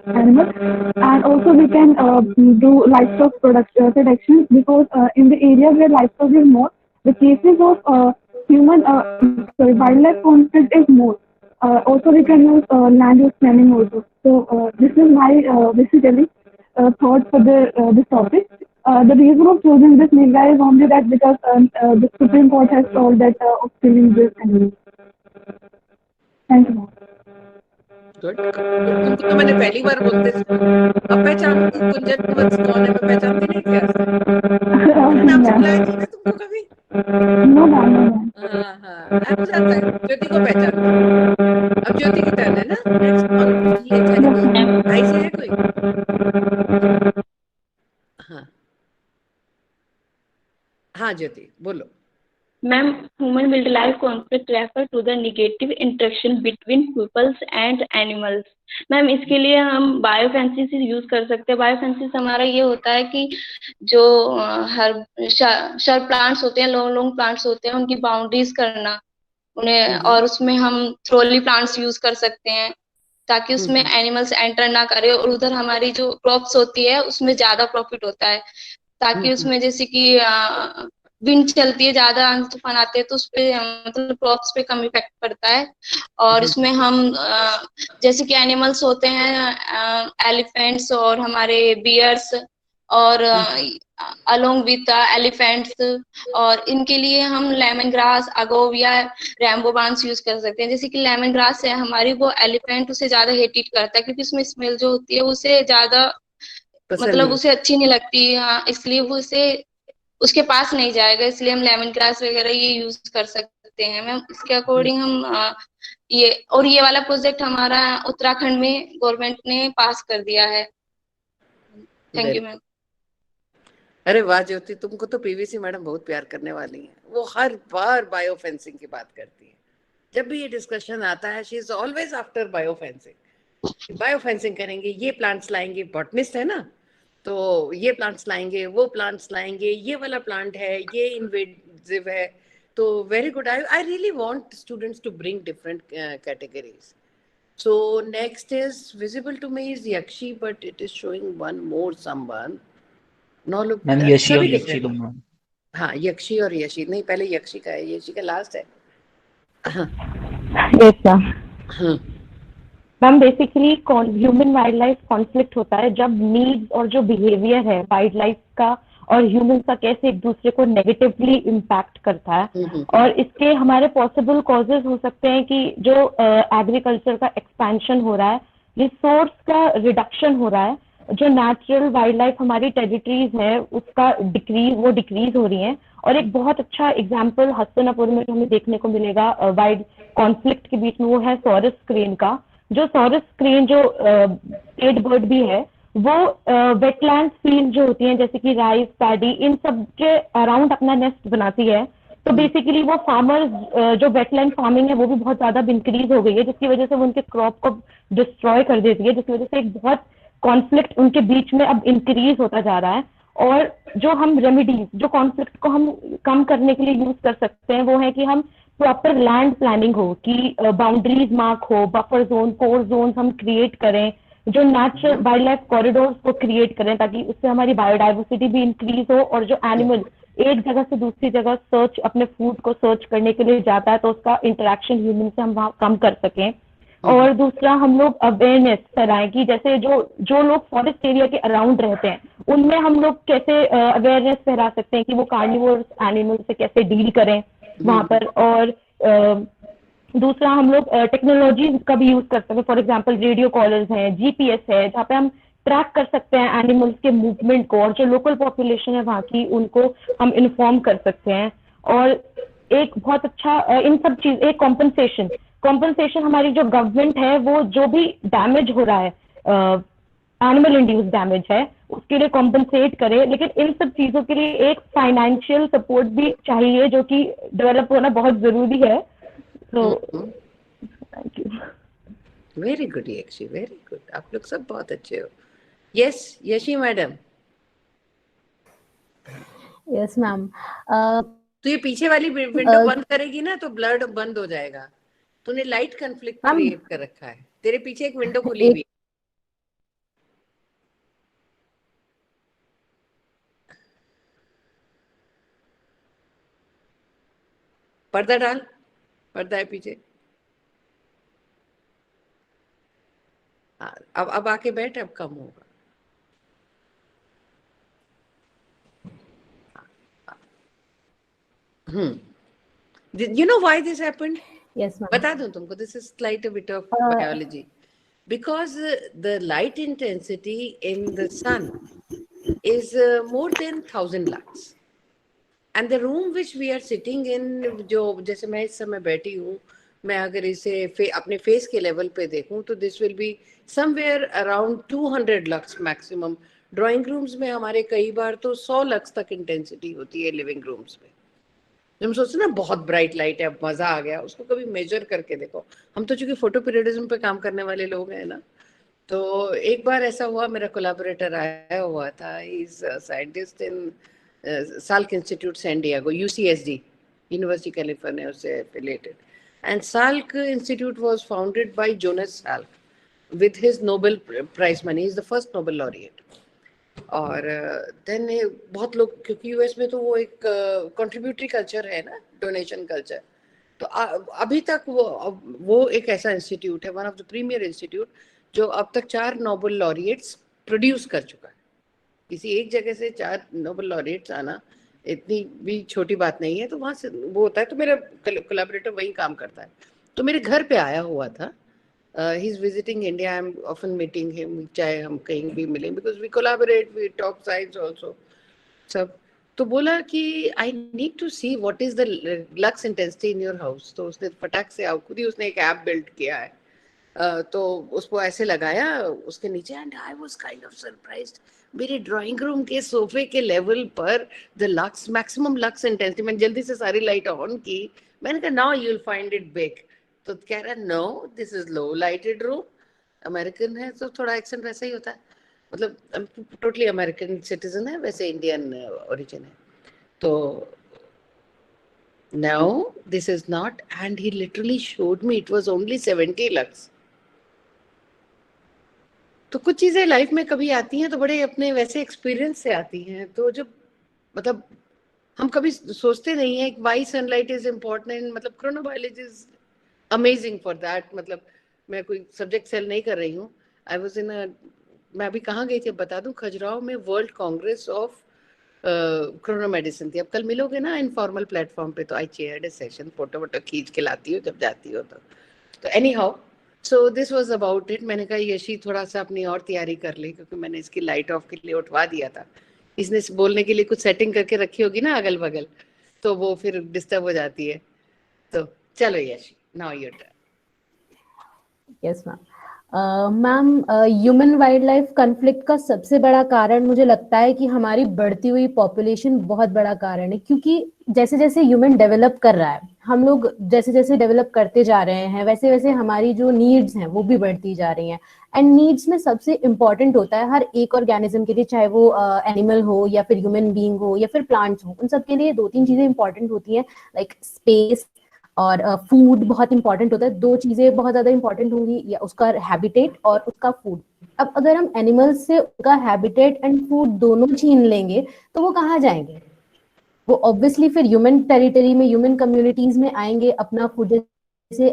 animal, and also we can do livestock protection because in the areas where livestock is more, the cases of wildlife conflict is more. Also, we can use land use planning also. So this is my basically thought for this topic. The reason of choosing this nilgai is only that because the Supreme Court has told that of killing this animal. Thank you. Good, तुमको तो मैंने पहली बार बोलते सुना। अब पहचानती कुंजन वत्स कौन है, मैं पहचानती नहीं थी आज तक। नाम से बुलाया नहीं ना तुमको कभी? No, ma'am. हाँ, हो जाता है। ज्योति को पहचानती हूँ। अब ज्योति की टर्न है ना? नेक्स्ट कौन? ये चलेगी? भाई से है कोई? हाँ ज्योति बोलो। Ma'am, human wildlife conflict refer to the negative interaction between peoples and animals. Ma'am इसके लिए हम बायोफेंसिस यूज कर सकते हैं। बायोफेंसिस हमारा ये होता है कि जो हर शर प्लांट्स होते हैं, लॉन्ग लॉन्ग प्लांट्स होते हैं, उनकी बाउंड्रीज करना उन्हें, और उसमें हम ट्रॉली प्लांट्स यूज कर सकते हैं ताकि उसमें एनिमल्स एंटर ना करे, और उधर हमारी जो क्रॉप्स होती है उसमें ज्यादा प्रॉफिट होता है, ताकि उसमें जैसे कि विंड चलती है, ज्यादा तूफान आते हैं तो उस पे मतलब क्रॉप्स पे कम इफेक्ट पड़ता है। और इसमें हम जैसे कि एनिमल्स होते हैं एलिफेंट्स और हमारे बियर्स और अलोंग विद एलिफेंट्स, और इनके लिए हम लेमन ग्रास, अगोव या रैम्बो बांस यूज कर सकते हैं। जैसे कि लेमन ग्रास है हमारी, वो एलिफेंट उसे ज्यादा हेट करता है क्योंकि उसमें स्मेल जो होती है उसे ज्यादा मतलब उसे अच्छी नहीं लगती, इसलिए वो उसे उसके पास नहीं जाएगा, इसलिए हम लेमन ग्रास वगैरह ये यूज कर सकते हैं। मैम इसके अकॉर्डिंग हम ये वाला प्रोजेक्ट हमारा उत्तराखंड में गवर्नमेंट ने पास कर दिया है। Thank you ma'am. अरे वाह ज्योति, तुमको तो पीवीसी मैडम बहुत प्यार करने वाली हैं। वो हर बार बायोफेंसिंग की बात करती है। जब भी ये डिस्कशन आता है शी इज ऑलवेज आफ्टर बायोफेंसिंग। बायोफेंसिंग करेंगे, ये प्लांट्स लाएंगे, बॉटनिस्ट है ना, तो ये प्लांट्स लाएंगे, वो प्लांट्स लाएंगे, ये वाला प्लांट है, ये इन्वेजिव है। तो very good. I really want students to bring different categories. So next is visible to me is Yakshi, but it is showing one more someone. No look. Ma'am Yeshi और यशी दोनों। हाँ यक्षी और यशी नहीं, पहले यक्षी का है, यशी का लास्ट है। Yes ma'am. Ma'am basically human wild life conflict होता है जब नीड्स और जो बिहेवियर है वाइल्ड लाइफ का और ह्यूमन का कैसे एक दूसरे को नेगेटिवली इम्पैक्ट करता है। और इसके हमारे पॉसिबल कॉजेज हो सकते हैं कि जो एग्रीकल्चर का एक्सपेंशन हो रहा है, रिसोर्स का रिडक्शन हो रहा है, जो नेचुरल वाइल्ड लाइफ हमारी टेरिटरीज है उसका डिक्रीज हो रही है। और एक बहुत अच्छा एग्जाम्पल हस्तिनापुर में हमें देखने को मिलेगा वाइल्ड कॉन्फ्लिक्ट के बीच में, वो है सॉरस क्रेन का। जो सॉरस क्रेन जो स्टेट बर्ड भी है, वो वेटलैंड फील्ड जो होती हैं जैसे कि राइस, पैडी, इन सब के अराउंड अपना नेस्ट बनाती है। तो बेसिकली वो फार्मर्स जो वेटलैंड फार्मिंग है वो भी बहुत ज्यादा इंक्रीज हो गई है, जिसकी वजह से वो उनके क्रॉप को डिस्ट्रॉय कर देती है, जिसकी वजह से एक बहुत कॉन्फ्लिक्ट उनके बीच में अब इंक्रीज होता जा रहा है। और जो हम रेमेडीज, जो कॉन्फ्लिक्ट को हम कम करने के लिए यूज कर सकते हैं, वो है कि हम प्रॉपर लैंड प्लानिंग हो, कि बाउंड्रीज मार्क हो, बफर जोन, कोर जोन हम क्रिएट करें, जो नेचुरल वाइल्ड लाइफ कॉरिडोर्स को क्रिएट करें, ताकि उससे हमारी बायोडाइवर्सिटी भी इंक्रीज हो, और जो एनिमल एक जगह से दूसरी जगह सर्च, अपने फूड को सर्च करने के लिए जाता है, तो उसका इंटरेक्शन ह्यूमन से हम वहाँ कम कर सकें। और दूसरा, हम लोग अवेयरनेस फैलाएं कि जैसे जो लोग फॉरेस्ट एरिया के अराउंड रहते हैं, उनमें हम लोग कैसे अवेयरनेस फैला सकते हैं कि वो कार्निवोरस एनिमल से कैसे डील करें वहां पर। और दूसरा, हम लोग टेक्नोलॉजी का भी यूज कर सकते हैं। फॉर एग्जांपल रेडियो कॉलर्स हैं, जीपीएस है, जहाँ पे हम ट्रैक कर सकते हैं एनिमल्स के मूवमेंट को, और जो लोकल पॉपुलेशन है वहाँ की, उनको हम इन्फॉर्म कर सकते हैं। और एक बहुत अच्छा इन सब चीज, एक कॉम्पनसेशन हमारी जो गवर्नमेंट है, वो जो भी डैमेज हो रहा है, एनिमल इंड्यूस डैमेज है, उसके लिए कॉम्पनसेट करे। लेकिन इन सब चीजों के लिए एक फाइनेंशियल सपोर्ट भी चाहिए, जो कि डेवलप होना बहुत जरूरी है। तो thank you. Very good Yeshi, very good, आप लोग सब बहुत अच्छे हो। Yes Yeshi madam. Yes ma'am. तो ये पीछे वाली विंडो बंद करेगी ना तो ब्लड बंद हो जाएगा। तूने लाइट कन्फ्लिक्ट क्रिएट कर रखा है, तेरे पीछे एक विंडो खुली हुई है। पर्दा डाल, पर्दा है पीछे। अब आके बैठ, अब कम होगा। You know why this happened? Yes, ma'am. बता दूं तुमको, this is slight a bit of biology. Because the light intensity in the sun is more than 1000 lux. And the room which we are sitting in, जो जैसे मैं इस समय बैठी हूँ, मैं अगर इसे अपने फेस के लेवल पे देखूं तो this will be somewhere around 200 lux maximum. Drawing rooms में हमारे कई बार तो 100 लक्स तक इंटेंसिटी होती है लिविंग रूम्स में। हम सोचते ना बहुत ब्राइट लाइट है, अब मजा आ गया, उसको कभी मेजर करके देखो। हम तो चूंकि फोटो पीरियडिज्म पे काम करने वाले लोग हैं ना, तो एक बार ऐसा हुआ, मेरा कोलैबोरेटर आया हुआ था, is scientist in Salk Institute San Diego, UCSD, University California से affiliated. And Salk Institute was founded by Jonas Salk with his Nobel Prize money, is the first Nobel laureate. और देन बहुत लोग, क्योंकि US में तो वो एक contributory culture है ना, डोनेशन कल्चर, तो अभी तक वो एक ऐसा इंस्टीट्यूट है, one of the premier institute, जो अब तक 4 नोबेल लॉरिएट्स प्रोड्यूस कर चुका है। किसी एक जगह से 4 नोबेल लॉरिएट्स आना इतनी भी छोटी बात नहीं है। तो वहाँ से वो होता है, तो मेरा कोलैबोरेटर वही काम करता है, तो मेरे घर पे आया हुआ था। He's visiting India. I'm often meeting him. चाहे हम कहीं भी मिलें, because we collaborate, we talk science also. सब तो बोला कि I need to see what is the lux intensity in your house. तो उसने फटाक से खुद ही उसने एक ऐप बिल्ड किया है, तो उसको ऐसे लगाया उसके नीचे, and I was kind of surprised. मेरे ड्राइंग रूम के सोफे के लेवल पर the lux, maximum lux intensity, मैंने जल्दी से सारी लाइट ऑन की, मैंने कहा now you will find it big. तो कह रहा no, this is low lighted room. American है तो थोड़ा एक्सेंट वैसा ही होता है, मतलब टोटली अमेरिकन सिटीजन है, वैसे इंडियन ओरिजिन है। तो no, this is not, and he literally showed me it was only 70 lux. तो कुछ चीजें लाइफ में कभी आती हैं तो बड़े अपने वैसे एक्सपीरियंस से आती हैं, तो जब मतलब हम कभी सोचते नहीं है वाई सनलाइट इज इम्पोर्टेंट, मतलब chronobiology is amazing for that. मतलब मैं कोई सब्जेक्ट सेल नहीं कर रही हूँ, आई वाज इन मैं अभी कहाँ गई थी बता दूं, खजुराहो में world Congress of Chrono medicine थी। अब कल मिलोगे ना इनफॉर्मल प्लेटफॉर्म पे, तो आई चेयर्ड ए सेशन, फोटो वोटो खींच के लाती हो जब जाती हो तो any how, so this was about it. मैंने कहा यशी थोड़ा सा अपनी और तैयारी कर ले, क्योंकि मैंने इसकी लाइट ऑफ के लिए उठवा दिया था, इसने बोलने के लिए कुछ सेटिंग करके रखी होगी ना अगल बगल, तो वो फिर डिस्टर्ब हो जाती है। तो चलो Yeshi, now your turn. Yes ma'am. Ma'am, human wild life conflict का सबसे बड़ा कारण मुझे लगता है कि हमारी बढ़ती हुई पॉपुलेशन बहुत बड़ा कारण है, क्योंकि जैसे जैसे ह्यूमन डेवलप कर रहा है, हम लोग जैसे जैसे डेवलप करते जा रहे हैं, वैसे वैसे हमारी जो नीड्स हैं वो भी बढ़ती जा रही हैं। एंड नीड्स में सबसे इम्पॉर्टेंट होता है हर एक ऑर्गेनिज्म के लिए, चाहे वो एनिमल हो या फिर ह्यूमन बीइंग हो या फिर प्लांट्स हो, उन सब के लिए 2-3 चीजें इंपॉर्टेंट होती हैं, लाइक स्पेस, और फूड बहुत इंपॉर्टेंट होता है। दो चीजें बहुत ज्यादा इंपॉर्टेंट होंगी, या उसका हैबिटेट और उसका फूड। अब अगर हम एनिमल्स से उनका हैबिटेट एंड फूड दोनों छीन लेंगे तो वो कहाँ जाएंगे? वो ऑब्वियसली फिर ह्यूमन टेरिटरी में, ह्यूमन कम्युनिटीज में आएंगे अपना फूड। जैसे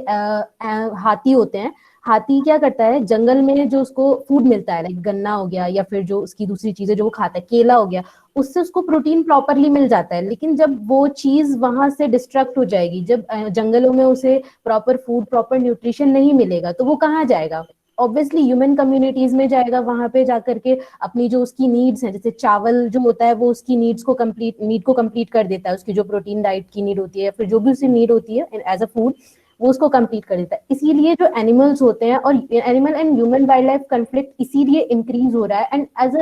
हाथी होते हैं, हाथी क्या करता है, जंगल में जो उसको फूड मिलता है, लाइक गन्ना हो गया या फिर जो उसकी दूसरी चीजें जो वो खाता है, केला हो गया, उससे उसको प्रोटीन प्रॉपरली मिल जाता है। लेकिन जब वो चीज वहां से डिस्ट्रक्ट हो जाएगी, जब जंगलों में उसे प्रॉपर फूड, प्रॉपर न्यूट्रिशन नहीं मिलेगा, तो वो कहाँ जाएगा? ऑब्वियसली ह्यूमन कम्युनिटीज में जाएगा, वहां पे जाकर के अपनी जो उसकी नीड्स हैं, जैसे चावल जो होता है वो उसकी नीड्स को कंप्लीट, नीड को कंप्लीट कर देता है, उसकी जो प्रोटीन डाइट की नीड होती है, फिर जो भी उसकी नीड होती है एज अ फूड, वो उसको कंप्लीट कर देता है। इसीलिए जो एनिमल्स होते हैं, और animal and human wild life conflict इसीलिए इंक्रीज हो रहा है। And as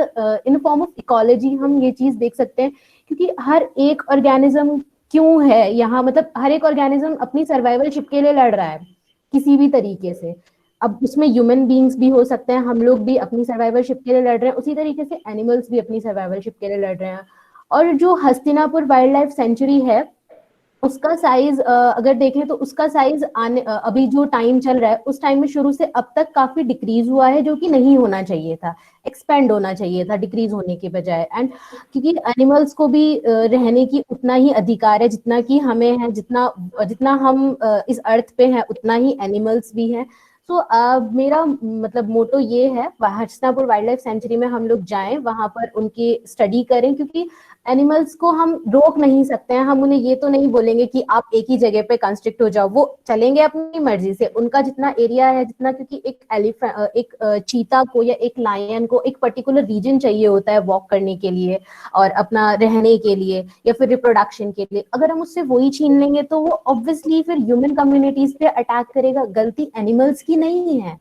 in form of ecology हम ये चीज देख सकते हैं, क्योंकि हर एक ऑर्गेनिज्म क्यों है यहाँ, मतलब हर एक ऑर्गेनिज्म अपनी सर्वाइवलशिप के लिए लड़ रहा है किसी भी तरीके से। अब उसमें ह्यूमन बींग्स भी हो सकते हैं, हम लोग भी अपनी सर्वाइवलशिप के लिए लड़ रहे हैं, उसी तरीके से एनिमल्स भी अपनी सर्वाइवलशिप के लिए लड़ रहे हैं। और जो हस्तिनापुर वाइल्ड लाइफ सेंचुरी है, उसका साइज अगर देखें तो उसका साइज अभी जो टाइम चल रहा है उस टाइम में शुरू से अब तक काफी डिक्रीज हुआ है, जो कि नहीं होना चाहिए था, एक्सपेंड होना चाहिए था डिक्रीज होने के बजाय। एंड क्योंकि एनिमल्स को भी रहने की उतना ही अधिकार है जितना कि हमें है, जितना जितना हम इस अर्थ पे हैं उतना ही एनिमल्स भी हैं। सो मेरा मतलब मोटो ये है, हस्तिनापुर वाइल्ड लाइफ सेंचुरी में हम लोग जाएं, वहां पर उनकी स्टडी करें, क्योंकि एनिमल्स को हम रोक नहीं सकते हैं। हम उन्हें ये तो नहीं बोलेंगे कि आप एक ही जगह पे कंस्ट्रिक्ट हो जाओ, वो चलेंगे अपनी मर्जी से, उनका जितना एरिया है, जितना, क्योंकि एक चीता को या एक लायन को एक पर्टिकुलर रीजन चाहिए होता है वॉक करने के लिए और अपना रहने के लिए या फिर रिप्रोडक्शन के लिए। अगर हम उससे वही छीन लेंगे तो वो ऑब्वियसली फिर ह्यूमन कम्युनिटीज पे अटैक करेगा। गलती एनिमल्स की नहीं है,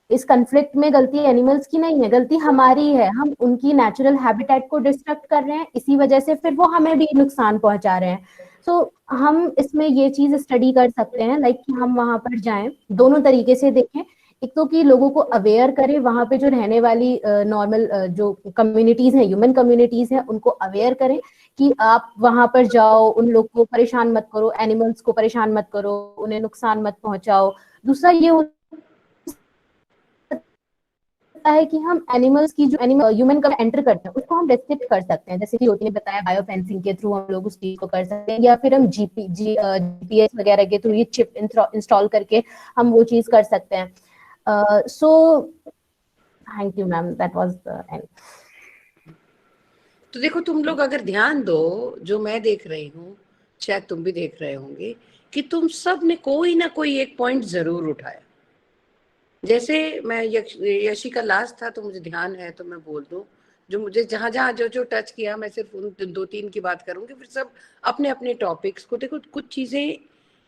इस कन्फ्लिक्ट में गलती एनिमल्स की नहीं है, गलती हमारी है। हम उनकी नेचुरल हैबिटेट को डिस्ट्रक्ट कर रहे हैं, इसी वजह से फिर वो हमें भी नुकसान पहुंचा रहे हैं। सो हम इसमें ये चीज स्टडी कर सकते हैं, लाइक कि हम वहां पर जाएं, दोनों तरीके से देखें। एक तो कि लोगों को अवेयर करें, वहां पे जो रहने वाली नॉर्मल जो कम्युनिटीज हैं, ह्यूमन कम्युनिटीज हैं, उनको अवेयर करें कि आप वहां पर जाओ, उन लोग को परेशान मत करो, एनिमल्स को परेशान मत करो, उन्हें नुकसान मत पहुंचाओ। दूसरा ये है कि हम एनिमल्स की जो एनिमल ह्यूमन का एंटर करते हैं उसको हम रेस्ट्रिक्ट कर सकते हैं, जैसे कि ज्योति ने बताया, बायो फेंसिंग के थ्रू हम लोग उस चीज को कर सकते हैं, या फिर हम जीपीएस वगैरह के थ्रू ये चिप इंस्टॉल करके हम वो चीज कर सकते हैं। So thank you ma'am, that was the end. तो देखो, तुम लोग अगर ध्यान दो, जो मैं देख रही हूँ, शायद तुम भी देख रहे होंगे, कि तुम सब ने कोई ना कोई एक पॉइंट जरूर उठाया। जैसे मैं यशी का लास्ट था तो मुझे ध्यान है तो मैं बोल दूं, जो मुझे जहां जहां जो जो टच किया, मैं सिर्फ उन दो तीन की बात करूंगी, फिर सब अपने अपने टॉपिक्स को। देखो, कुछ चीजें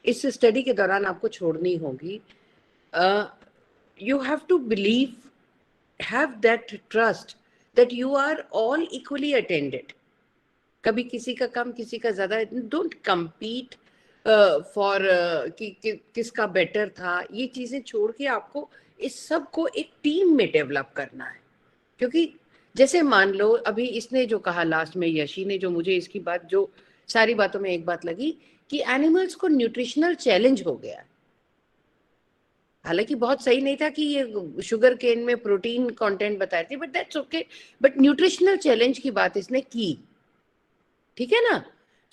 इस स्टडी के दौरान आपको छोड़नी होगी। You have to believe, have that trust that you are all equally attended. कभी किसी का कम, किसी का ज्यादा। डोंट कम्पीट फॉर किसका बेटर था। ये चीजें छोड़ के आपको इस सब को एक टीम में डेवलप करना है। क्योंकि जैसे मान लो अभी इसने जो कहा लास्ट में, यशी ने, जो मुझे इसकी बात, जो सारी बातों में एक बात लगी कि एनिमल्स को न्यूट्रिशनल चैलेंज हो गया। हालांकि बहुत सही नहीं था कि ये शुगर केन में प्रोटीन कंटेंट बताए थे, but that's okay. But nutritional challenge की बात इसने की, ठीक है ना।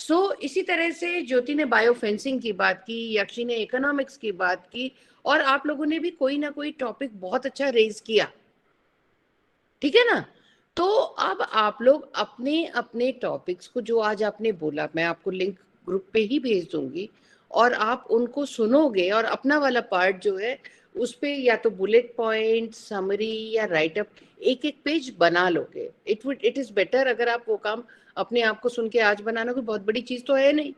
सो इसी तरह से ज्योति ने बायो फेंसिंग की बात की, यक्षी ने इकोनॉमिक्स की बात की, और आप लोगों ने भी कोई ना कोई टॉपिक बहुत अच्छा रेज किया, ठीक है ना। तो अब आप लोग अपने अपने टॉपिक्स को, जो आज आपने बोला, मैं आपको लिंक ग्रुप पे ही भेज दूंगी, और आप उनको सुनोगे और अपना वाला पार्ट जो है उस पे या तो बुलेट पॉइंट, समरी या राइट अप एक एक पेज बना लोगे। इट इज बेटर अगर आप वो काम अपने आप को सुन के आज बनाना, कोई बहुत बड़ी चीज तो है नहीं,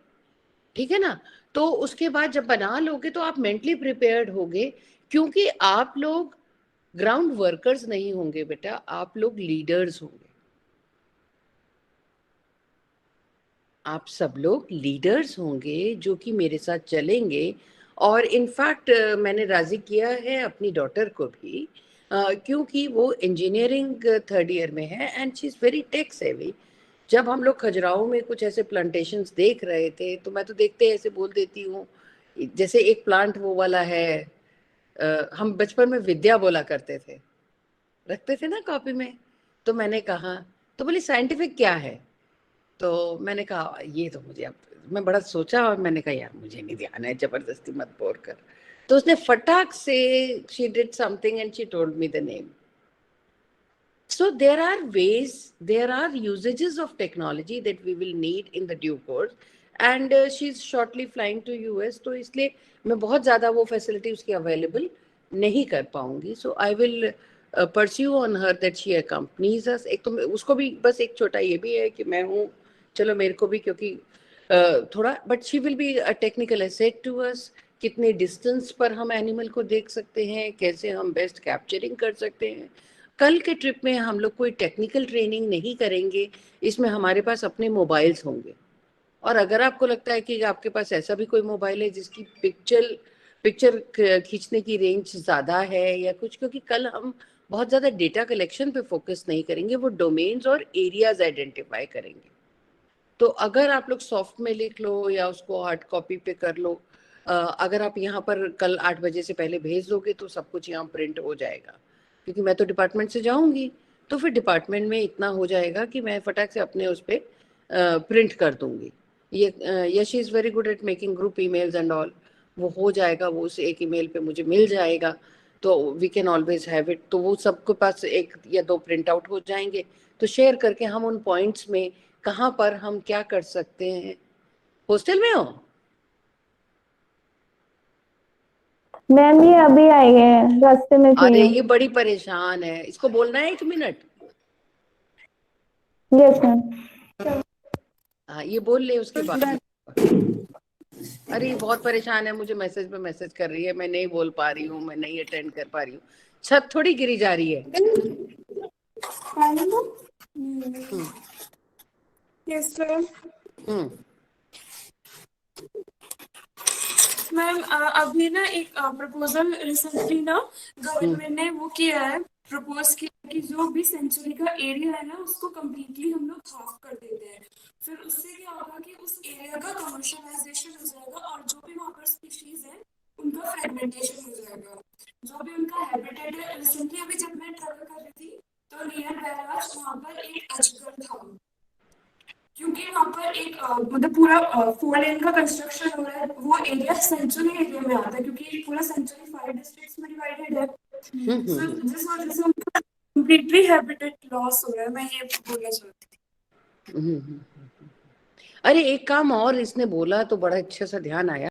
ठीक है ना। तो उसके बाद जब बना लोगे तो आप मेंटली प्रिपेयर्ड होगे, क्योंकि आप लोग ग्राउंड वर्कर्स नहीं होंगे बेटा, आप लोग लीडर्स होंगे। आप सब लोग लीडर्स होंगे जो कि मेरे साथ चलेंगे। और इनफैक्ट मैंने राजी किया है अपनी डॉटर को भी, क्योंकि वो इंजीनियरिंग थर्ड ईयर में है and she is very tech savvy. जब हम लोग खजुराहो में कुछ ऐसे प्लांटेशंस देख रहे थे तो मैं तो देखते ऐसे बोल देती हूँ जैसे एक प्लांट वो वाला है, हम बचपन में विद्या बोला करते थे, रखते थे ना कॉपी में। तो मैंने कहा, तो बोली साइंटिफिक क्या है? तो मैंने कहा ये तो मुझे, अब मैं बड़ा सोचा और मैंने कहा यार मुझे नहीं ध्यान है, जबरदस्ती मत बोर कर। तो उसने फटाक से she did something and she told me the name. So there are ways, there are usages of technology that we will need in the due course, and she's shortly flying to US, तो इसलिए मैं बहुत ज़्यादा वो facility उसकी available नहीं कर पाऊंगी. So I will pursue on her that she accompanies us. एक तो उसको भी बस एक छोटा ये भी है कि मैं हूँ, चलो मेरे को भी, क्योंकि थोड़ा, but she will be a technical asset to us. कितने डिस्टेंस पर हम एनिमल को देख सकते हैं, कैसे हम बेस्ट कैप्चरिंग कर सकते हैं. कल के ट्रिप में हम लोग कोई टेक्निकल ट्रेनिंग नहीं करेंगे, इसमें हमारे पास अपने मोबाइल्स होंगे. और अगर आपको लगता है कि आपके पास ऐसा भी कोई मोबाइल है जिसकी पिक्चर खींचने की रेंज ज़्यादा है या कुछ, क्योंकि कल हम बहुत ज़्यादा डेटा कलेक्शन पे फोकस नहीं करेंगे, वो डोमेन्स और एरियाज आइडेंटिफाई करेंगे. तो अगर आप लोग सॉफ्ट में लिख लो या उसको हार्ड कॉपी पे कर लो, अगर आप यहाँ पर कल 8 बजे से पहले भेज दोगे तो सब कुछ यहाँ प्रिंट हो जाएगा, क्योंकि मैं तो डिपार्टमेंट से जाऊंगी, तो फिर डिपार्टमेंट में इतना हो जाएगा कि मैं फटाक से अपने उस पर प्रिंट कर दूंगी. ये Yash is very good at making group emails and all, वो हो जाएगा, वो उस एक ईमेल पे मुझे मिल जाएगा, तो we can always have it. तो वो सबके पास 1 या 2 प्रिंट आउट हो जाएंगे, तो शेयर करके हम उन पॉइंट्स में कहाँ पर हम क्या कर सकते हैं. हॉस्टल में हो? मैम ये अभी आई है, रास्ते में थी. अरे ये बड़ी परेशान है, इसको बोलना है 1 मिनट. Yes ma'am. हाँ ये बोल ले, उसके बाद. अरे ये बहुत परेशान है, मुझे मैसेज पे मैसेज कर रही है, मैं नहीं बोल पा रही हूँ, मैं नहीं अटेंड कर पा रही हूँ. छत थोड़ी गिरी जा रही है. Yes ma'am. मैम अभी ना एक प्रपोजल रिसेंटली ना गवर्नमेंट ने वो किया है, प्रपोज किया कि जो भी सेंचुरी का एरिया है ना उसको कम्प्लीटली हम लोग हाफ कर देते हैं. फिर उससे क्या होगा कि उस एरिया का कमर्शियलाइजेशन हो जाएगा और जो भी वहाँ पर स्पीशीज है उनका फ्रेगमेंटेशन हो जाएगा, जो भी उनका हैबिटेट है. रिसेंटली अभी जब मैं ट्रैवल कर रही थी तो नियर बैराज वहाँ पर एक अजगर था, क्योंकि वहाँ पर एक मतलब पूरा 4 लेन का कंस्ट्रक्शन हो रहा है. वो एरिया सेंचुरी एरिया में आता है क्योंकि पूरा सेंचुरी 5 डिस्ट्रिक्ट्स में डिवाइडेड है. So, जिस वजह से उनका कंप्लीटली हैबिटेट लॉस हो रहा है. मैं ये बोलना चाहती थी. अरे एक काम और इसने बोला तो बड़ा अच्छा सा ध्यान आया.